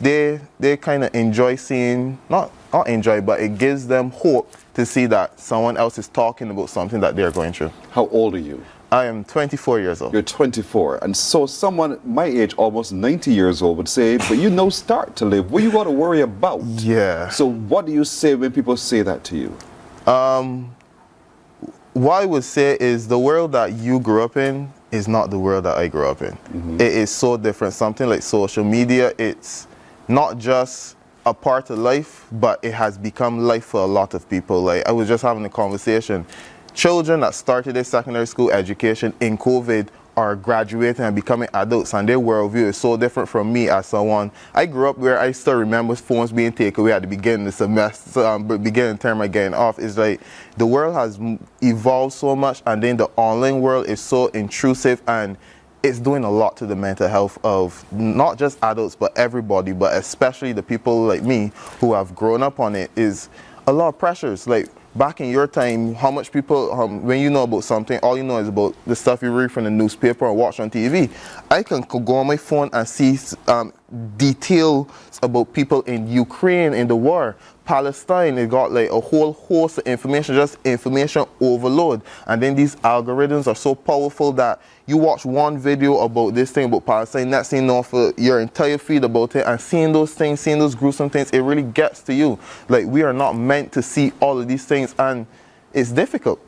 Speaker 5: they kind of enjoy seeing, not enjoy, but it gives them hope to see that someone else is talking about something that they're going through.
Speaker 1: How old are you?
Speaker 5: I am 24 years old.
Speaker 1: You're 24. And so someone my age, almost 90 years old, would say, but you know, start to live. What you got to worry about?
Speaker 5: Yeah.
Speaker 1: So what do you say when people say that to you?
Speaker 5: What I would say is the world that you grew up in is not the world that I grew up in. Mm-hmm. It is so different. Something like social media, it's not just a part of life, but it has become life for a lot of people. Like, I was just having a conversation. Children that started their secondary school education in COVID are graduating and becoming adults, and their worldview is so different from me as someone. I grew up where I still remember phones being taken away at the beginning of the semester, beginning of the term, getting off. It's like the world has evolved so much, and then the online world is so intrusive, and it's doing a lot to the mental health of not just adults, but everybody, but especially the people like me who have grown up on it. Is a lot of pressures. Like back in your time, how much people, when you know about something, all you know is about the stuff you read from the newspaper or watch on TV. I can go on my phone and see details about people in Ukraine, in the war, Palestine. They got like a whole host of information, just information overload. And then these algorithms are so powerful that you watch one video about this thing about Palestine, next thing you know, for your entire feed about it, and seeing those things, seeing those gruesome things, it really gets to you. Like, we are not meant to see all of these things, and it's difficult.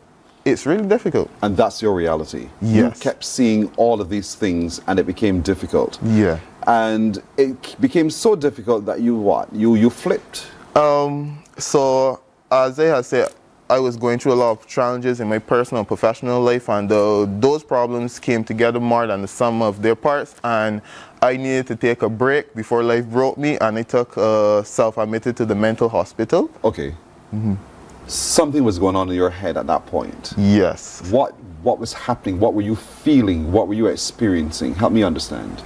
Speaker 5: It's really difficult.
Speaker 1: And that's your reality.
Speaker 5: Yes.
Speaker 1: You kept seeing all of these things, and it became difficult.
Speaker 5: Yeah.
Speaker 1: And it became so difficult that you flipped.
Speaker 5: So, as I had said, I was going through a lot of challenges in my personal and professional life, and those problems came together more than the sum of their parts, and I needed to take a break before life broke me, and I took self-admitted to the mental hospital.
Speaker 1: Okay. Something was going on in your head at that point.
Speaker 5: Yes.
Speaker 1: What was happening? What were you feeling? What were you experiencing? Help me understand.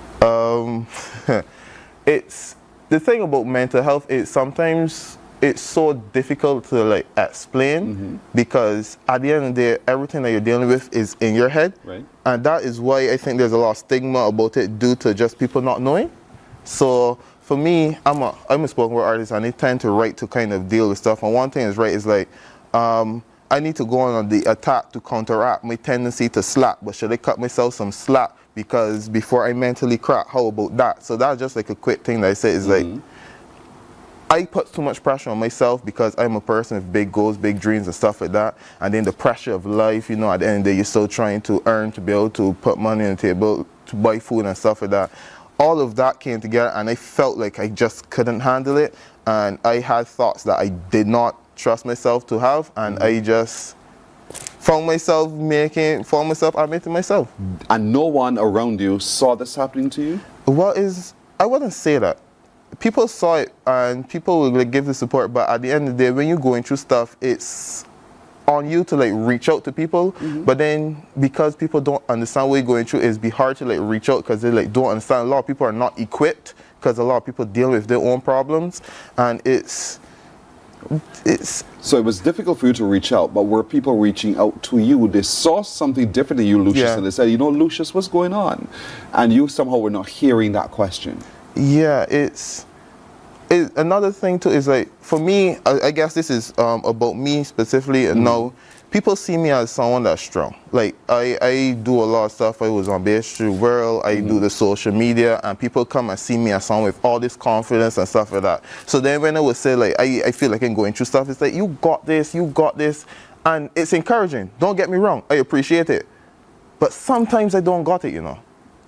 Speaker 5: It's the thing about mental health is sometimes it's so difficult to like explain, because at the end of the day, everything that you're dealing with is in your head.
Speaker 1: Right.
Speaker 5: And that is why I think there's a lot of stigma about it due to just people not knowing. So for me, I'm a spoken word artist, and I tend to write to kind of deal with stuff. And one thing is like, I need to go on the attack to counteract my tendency to slack, but should I cut myself some slack because before I mentally crack? How about that? So that's just like a quick thing that I say is like, I put too much pressure on myself because I'm a person with big goals, big dreams and stuff like that. And then the pressure of life, you know, at the end of the day, you're still trying to earn to be able to put money on the table, to buy food and stuff like that. All of that came together, and I felt like I just couldn't handle it. And I had thoughts that I did not trust myself to have, and I just found myself admitting myself.
Speaker 1: And no one around you saw this happening to you?
Speaker 5: I wouldn't say that. People saw it, and people will like give the support, but at the end of the day, when you're going through stuff, it's on you to like reach out to people. But then because people don't understand what you're going through, it's be hard to like reach out because they like don't understand. A lot of people are not equipped because a lot of people deal with their own problems, and it's
Speaker 1: so it was difficult for you to reach out, but were people reaching out to you? They saw something different in you, Lucius, and they said, you know, Lucius, what's going on? And you somehow were not hearing that question.
Speaker 5: Yeah, it's another thing too is like, for me, I guess this is about me specifically. Now, people see me as someone that's strong. Like, I do a lot of stuff. I was on Priesthood World, I do the social media, and people come and see me as someone with all this confidence and stuff like that. So then when I would say like, I feel like I'm going through stuff, it's like, you got this, and it's encouraging. Don't get me wrong, I appreciate it. But sometimes I don't got it, you know.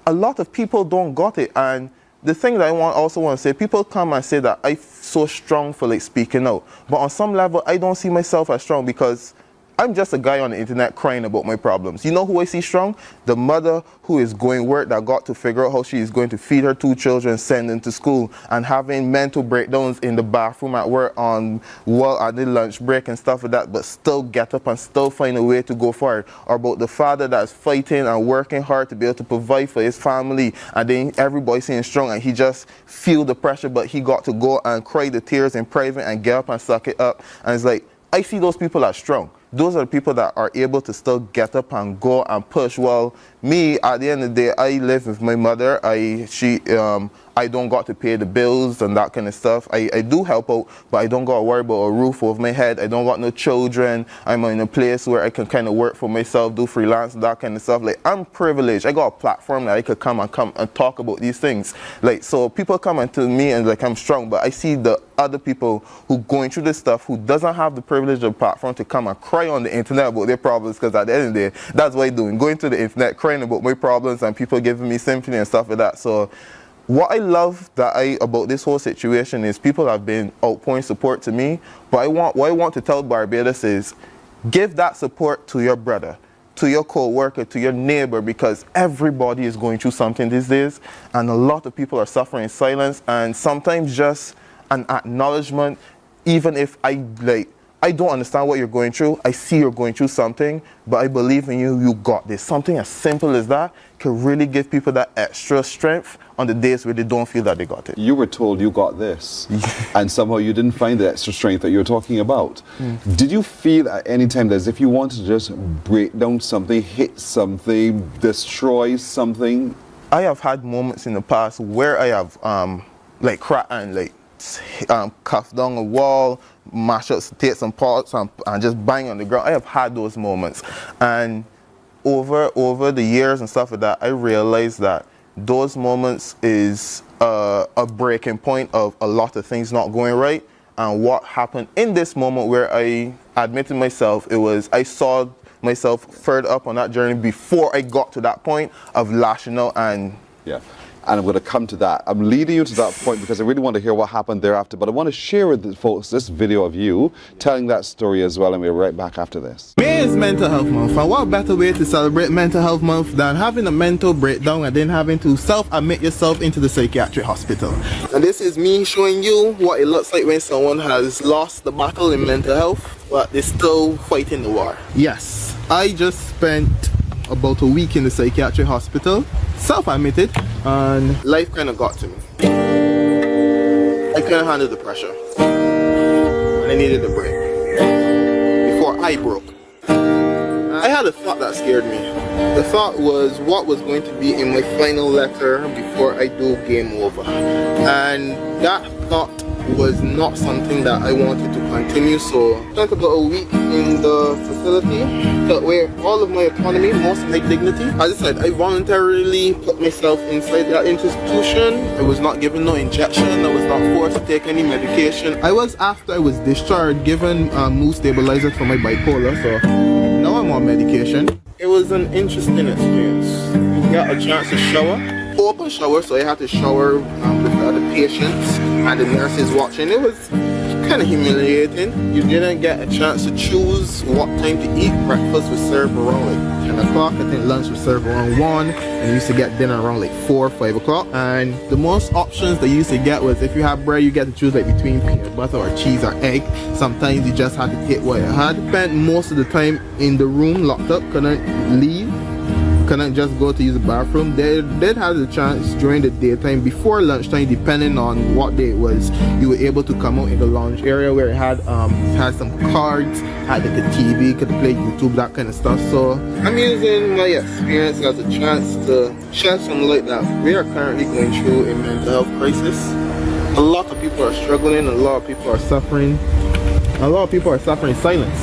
Speaker 5: A lot of people don't got it, and the thing that I also want to say, people come and say that I'm so strong for like speaking out, but on some level, I don't see myself as strong because I'm just a guy on the internet crying about my problems. You know who I see strong? The mother who is going work that got to figure out how she is going to feed her 2 children, send them to school, and having mental breakdowns in the bathroom at work at the lunch break and stuff like that, but still get up and still find a way to go forward. Or about the father that's fighting and working hard to be able to provide for his family, and then everybody seeing strong, and he just feel the pressure, but he got to go and cry the tears in private and get up and suck it up. And it's like, I see those people as strong. Those are the people that are able to still get up and go and push. Well, me, at the end of the day, I live with my mother. I don't got to pay the bills and that kind of stuff. I do help out, but I don't got to worry about a roof over my head. I don't got no children. I'm in a place where I can kind of work for myself, do freelance and that kind of stuff. Like, I'm privileged. I got a platform that I could come and talk about these things. Like, so people come and tell me and like I'm strong, but I see the other people who going through this stuff who doesn't have the privilege of platform to come and cry on the internet about their problems, because at the end of the day, that's what I'm doing. Going to the internet, crying about my problems, and people giving me sympathy and stuff like that. So what I love about this whole situation is people have been outpouring support to me, but what I want to tell Barbados is give that support to your brother, to your co-worker, to your neighbor, because everybody is going through something these days, and a lot of people are suffering in silence, and sometimes just an acknowledgement, even if I don't understand what you're going through. I see you're going through something, but I believe in you. You got this. Something as simple as that can really give people that extra strength on the days where they don't feel that they got it.
Speaker 1: You were told you got this, and somehow you didn't find the extra strength that you're talking about. Did you feel at any time that as if you wanted to just break down something, hit something, destroy something?
Speaker 5: I have had moments in the past where I have like cracked and like cuffed down a wall, mash up, take some pots and just bang on the ground. I have had those moments, and over the years and stuff like that, I realized that those moments is a breaking point of a lot of things not going right. And what happened in this moment where I admitted myself, it was I saw myself further up on that journey before I got to that point of lashing out. And
Speaker 1: yeah, and I'm going to come to that. I'm leading you to that point because I really want to hear what happened thereafter, but I want to share with the folks this video of you telling that story as well, and we're right back after this.
Speaker 9: May is Mental Health Month, and what better way to celebrate Mental Health Month than having a mental breakdown and then having to self-admit yourself into the psychiatric hospital. And this is me showing you what it looks like when someone has lost the battle in mental health, but they're still fighting the war. Yes, I just spent about a week in the psychiatric hospital, self-admitted, and life kind of got to me. I couldn't handle the pressure, and I needed a break before I broke. I had a thought that scared me. The thought was what was going to be in my final letter before I do game over, and that thought was not something that I wanted to continue. So I spent about a week in the facility, cut away all of my autonomy, most of my dignity. As I said, I voluntarily put myself inside that institution. I was not given no injection, I was not forced to take any medication. I was, after I was discharged, given mood stabilizers for my bipolar, so now I'm on medication. It was an interesting experience. I got a chance to shower. Open shower, so I had to shower with the other patients and the nurses watching. It was kind of humiliating. You didn't get a chance to choose what time to eat. Breakfast was served around like 10 o'clock. I think lunch was served around 1, and you used to get dinner around like 4 or 5 o'clock. And the most options that you used to get was, if you have bread, you get to choose like between peanut butter or cheese or egg. Sometimes you just had to take what you had. Spent most of the time in the room locked up, couldn't leave. Couldn't just go to use the bathroom. They did have the chance during the daytime before lunchtime, depending on what day it was, you were able to come out in the lounge area where it had some cards, had like a TV, could play YouTube, that kind of stuff. So I'm using my experience as a chance to shed some light that we are currently going through a mental health crisis. A lot of people are struggling, a lot of people are suffering, a lot of people are suffering silence.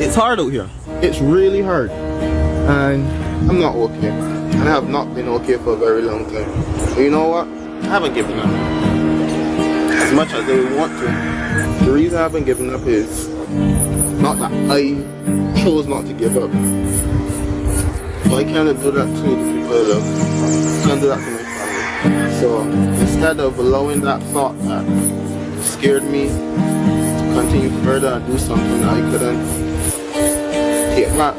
Speaker 9: It's hard out here. It's really hard. And I'm not okay, and I have not been okay for a very long time. But you know what? I haven't given up. As much as I want to. The reason I haven't given up is not that I chose not to give up. But I can't do that to the people I love. I can't do that to my family. So instead of allowing that thought that scared me to continue further and do something that I couldn't take back,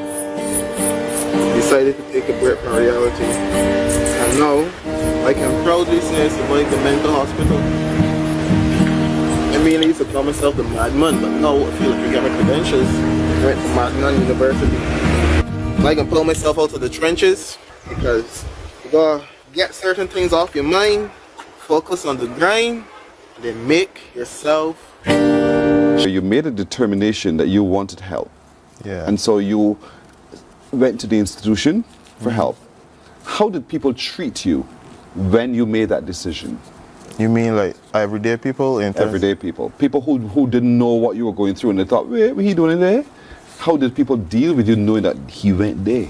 Speaker 9: decided to take a break from reality. And now I can proudly say I survived the mental hospital. I mean, I used to call myself the madman, but now I feel like I got my credentials. I went to Madman University. I can pull myself out of the trenches because you gotta get certain things off your mind, focus on the grind, and then make yourself.
Speaker 1: So you made a determination that you wanted help.
Speaker 5: Yeah.
Speaker 1: And so you went to the institution for help. How did people treat you when you made that decision?
Speaker 5: You mean like everyday people?
Speaker 1: Everyday people. People who didn't know what you were going through and they thought, wait, what are you doing in there? How did people deal with you knowing that he went there?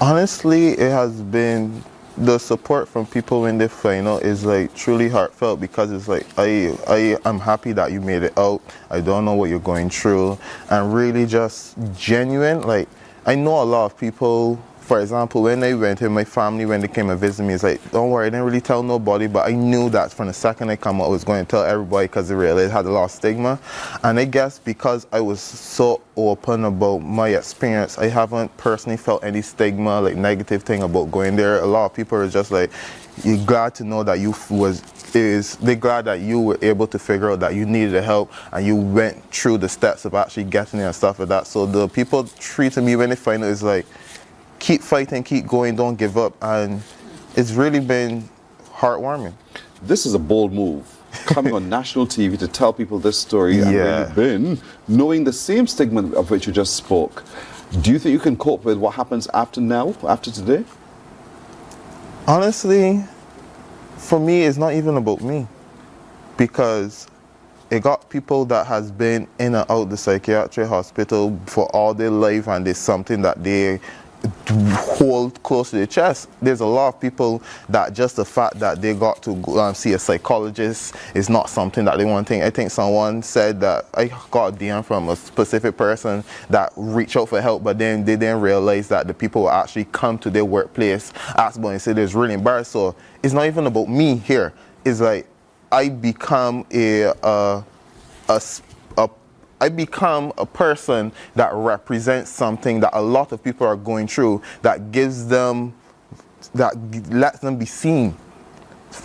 Speaker 5: Honestly, it has been, the support from people when they find out is like truly heartfelt, because it's like, I'm happy that you made it out. I don't know what you're going through. And really just genuine, like, I know a lot of people for example, when I went here, my family, when they came and visited me, it's like, don't worry, I didn't really tell nobody, but I knew that from the second I come out, I was going to tell everybody because they realized it had a lot of stigma. And I guess because I was so open about my experience, I haven't personally felt any stigma, like negative thing about going there. A lot of people are just like, you're glad to know that they're glad that you were able to figure out that you needed help and you went through the steps of actually getting it and stuff like that. So the people treating me when they find out is like, keep fighting, keep going, don't give up. And it's really been heartwarming.
Speaker 1: This is a bold move. Coming on national TV to tell people this story and where you've been, knowing the same stigma of which you just spoke. Do you think you can cope with what happens after today?
Speaker 5: Honestly, for me, it's not even about me, because it got people that has been in and out the psychiatric hospital for all their life, and it's something that they hold close to their chest. There's a lot of people that just the fact that they got to go see a psychologist is not something that they want to think. I think someone said that I got a DM from a specific person that reached out for help, but then they didn't realize that the people will actually come to their workplace, ask about it, and say it's really embarrassed. So it's not even about me here. It's like I become I become a person that represents something that a lot of people are going through, that lets them be seen.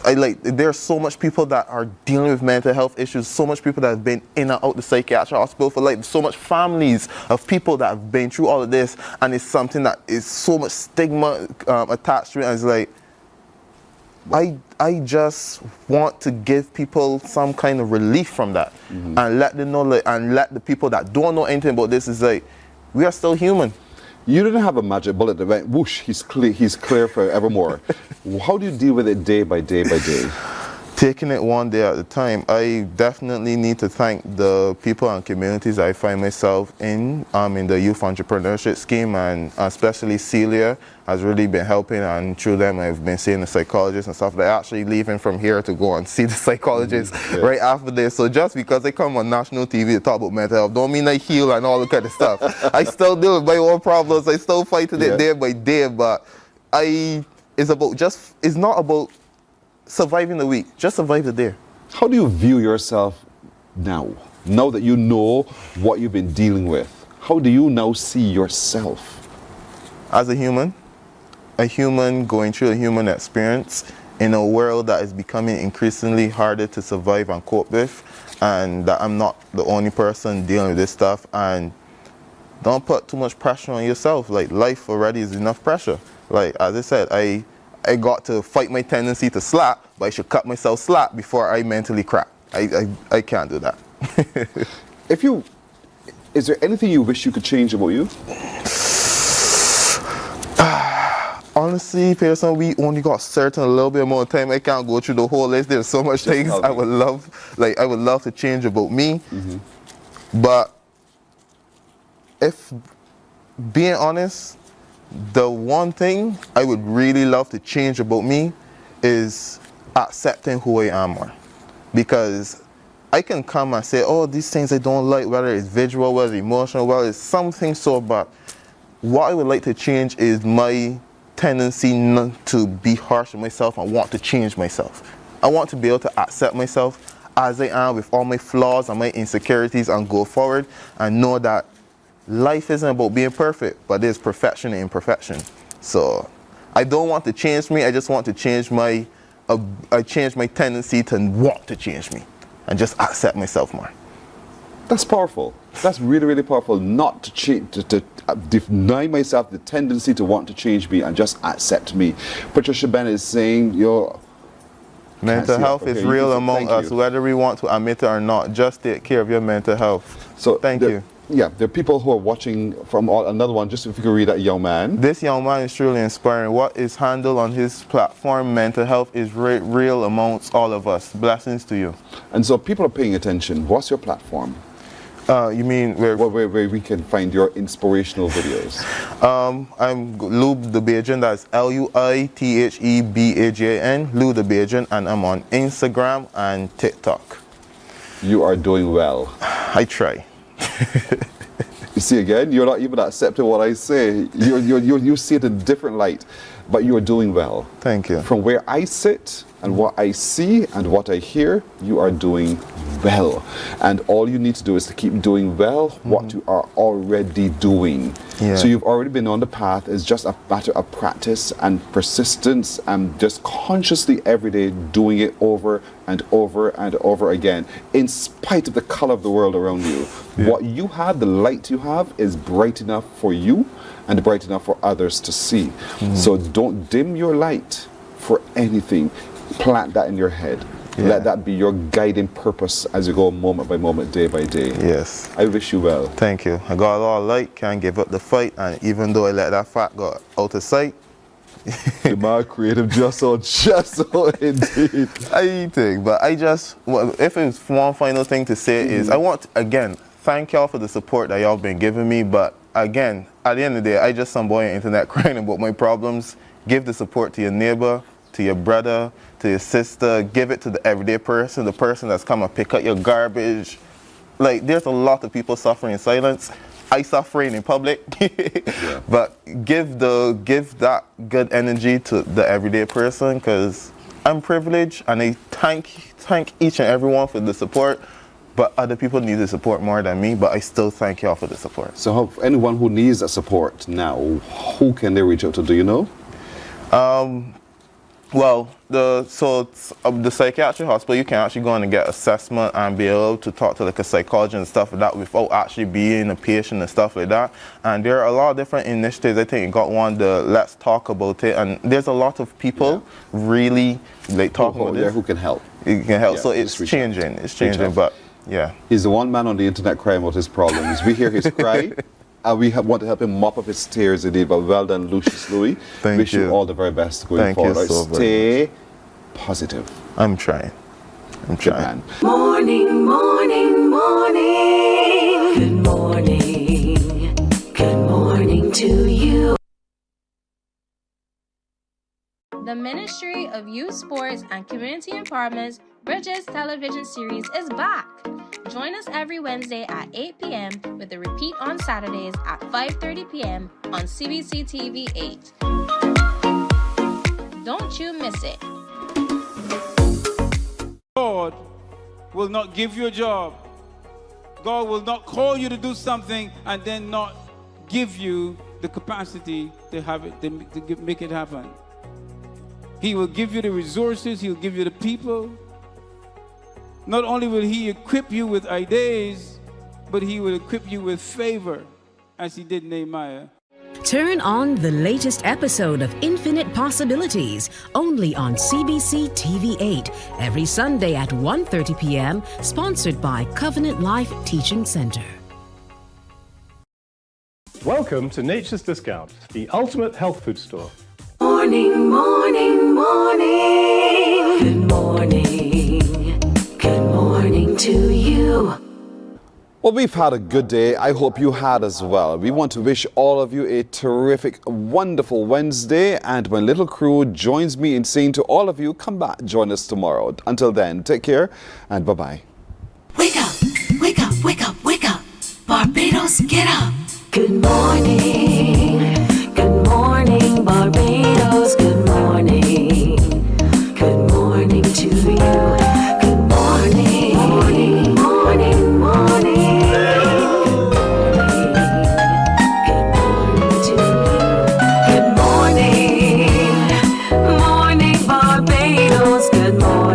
Speaker 5: There are so much people that are dealing with mental health issues, so much people that have been in and out the psychiatric hospital for so much families of people that have been through all of this, and it's something that is so much stigma attached to it, and it's like, I just want to give people some kind of relief from that, and let them know, and let the people that don't know anything about this is like, we are still human.
Speaker 1: You didn't have a magic bullet that went whoosh, he's clear forevermore. How do you deal with it day by day by day?
Speaker 5: Taking it one day at a time. I definitely need to thank the people and communities I find myself in the youth entrepreneurship scheme, and especially Celia has really been helping, and through them I've been seeing the psychologists and stuff. They're actually leaving from here to go and see the psychologist right after this. So just because I come on national TV to talk about mental health don't mean I heal and all that kind of stuff. I still deal with my own problems. I still fighting it day by day, but it's not about surviving the week, just survive the day.
Speaker 1: How do you view yourself now that you know what you've been dealing with? How do you now see yourself?
Speaker 5: As a human going through a human experience in a world that is becoming increasingly harder to survive and cope with, and that I'm not the only person dealing with this stuff. And don't put too much pressure on yourself. Like, life already is enough pressure. Like, as I said, I got to fight my tendency to slap, but I should cut myself slack before I mentally crack. I can't do that.
Speaker 1: Is there anything you wish you could change about you?
Speaker 5: Honestly, Pearson, we only got a little bit more time. I can't go through the whole list. There's so much things I would love to change about me. But if being honest, the one thing I would really love to change about me is accepting who I am more. Because I can come and say, oh, these things I don't like, whether it's visual, whether it's emotional, whether it's something so bad. What I would like to change is my tendency not to be harsh on myself and want to change myself. I want to be able to accept myself as I am with all my flaws and my insecurities and go forward and know that life isn't about being perfect, but there's perfection and imperfection. So I don't want to change me, I just want to change my tendency to want to change me and just accept myself more.
Speaker 1: That's powerful. That's really, really powerful. Not to change, to deny myself the tendency to want to change me and just accept me. Patricia Bennett is saying your
Speaker 5: mental health is real among us, whether we want to admit it or not. Just take care of your mental health.
Speaker 1: So
Speaker 5: thank you.
Speaker 1: Yeah, there are people who are watching from another one. Just if you could read that young man.
Speaker 5: This young man is truly inspiring. What is handled on his platform, mental health, is real amongst all of us. Blessings to you.
Speaker 1: And so people are paying attention. What's your platform?
Speaker 5: You mean where
Speaker 1: we can find your inspirational videos?
Speaker 5: I'm Lube the Bajan. That's LUITHEBAJAN, Lube the Bajan, and I'm on Instagram and TikTok.
Speaker 1: You are doing well.
Speaker 5: I try.
Speaker 1: You see again, you're not even accepting what I say. You see it in a different light, but you're doing well.
Speaker 5: Thank you.
Speaker 1: From where I sit and what I see and what I hear, you are doing well. And all you need to do is to keep doing well what you are already doing.
Speaker 5: Yeah.
Speaker 1: So you've already been on the path. It's just a matter of practice and persistence and just consciously every day doing it over and over and over again, in spite of the color of the world around you.
Speaker 5: Yeah.
Speaker 1: What you have, the light you have, is bright enough for you and bright enough for others to see. So don't dim your light for anything. Plant that in your head. Let that be your guiding purpose as you go moment by moment, day by day.
Speaker 5: Yes.
Speaker 1: I wish you well.
Speaker 5: Thank you. I got a lot of light, can't give up the fight, and even though I let that fact go out of sight,
Speaker 1: my creative just indeed.
Speaker 5: I think, but I just, if it's one final thing to say is, I want to, again, thank y'all for the support that y'all been giving me, but again, at the end of the day, I just some boy on the internet crying about my problems. Give the support to your neighbor, to your brother, to your sister. Give it to the everyday person, the person that's come and pick up your garbage. Like, there's a lot of people suffering in silence. I suffering in public. But give that good energy to the everyday person, because I'm privileged and I thank each and everyone for the support. But other people need the support more than me, but I still thank y'all for the support.
Speaker 1: So anyone who needs that support now, who can they reach out to, do you know?
Speaker 5: Well, the psychiatric hospital, you can actually go in and get assessment and be able to talk to like a psychologist and stuff like that without actually being a patient and stuff like that. And there are a lot of different initiatives. I think you got one, the Let's Talk About It, and there's a lot of people really like talking about this.
Speaker 1: Who can help.
Speaker 5: It can help.
Speaker 1: Yeah,
Speaker 5: So it's changing. It's changing, but yeah.
Speaker 1: He's the one man on the internet crying about his problems. We hear his cry. We want to help him mop up his tears indeed, but well done, Lucius Louis.
Speaker 5: Thank
Speaker 1: Wish you all the very best going forward.
Speaker 5: You so
Speaker 1: Stay positive.
Speaker 5: I'm trying.
Speaker 1: Good man.
Speaker 3: Morning, morning, morning. Good morning. Good morning to you.
Speaker 22: The Ministry of Youth Sports and Community Empowerment's Bridges television series is back. Join us every Wednesday at 8 p.m. with a repeat on Saturdays at 5:30 p.m. on CBC TV 8. Don't you miss it.
Speaker 10: God will not give you a job. God will not call you to do something and then not give you the capacity to have it, to make it happen. He will give you the resources, he'll give you the people. Not only will he equip you with ideas, but he will equip you with favor, as he did Nehemiah.
Speaker 17: Turn on the latest episode of Infinite Possibilities, only on CBC TV 8, every Sunday at 1:30 p.m., sponsored by Covenant Life Teaching Center.
Speaker 12: Welcome to Nature's Discount, the ultimate health food store.
Speaker 3: Morning, morning, morning. Good morning. Good morning to you.
Speaker 1: Well, we've had a good day. I hope you had as well. We want to wish all of you a terrific, wonderful Wednesday. And my little crew joins me in saying to all of you, come back, join us tomorrow. Until then, take care and bye-bye.
Speaker 3: Wake up, wake up, wake up, wake up. Barbados, get up. Good morning. Good morning, Barbados. Good morning. Good morning to you. Good morning, morning, morning, morning. Good morning to you. Good morning, morning, Barbados. Good morning.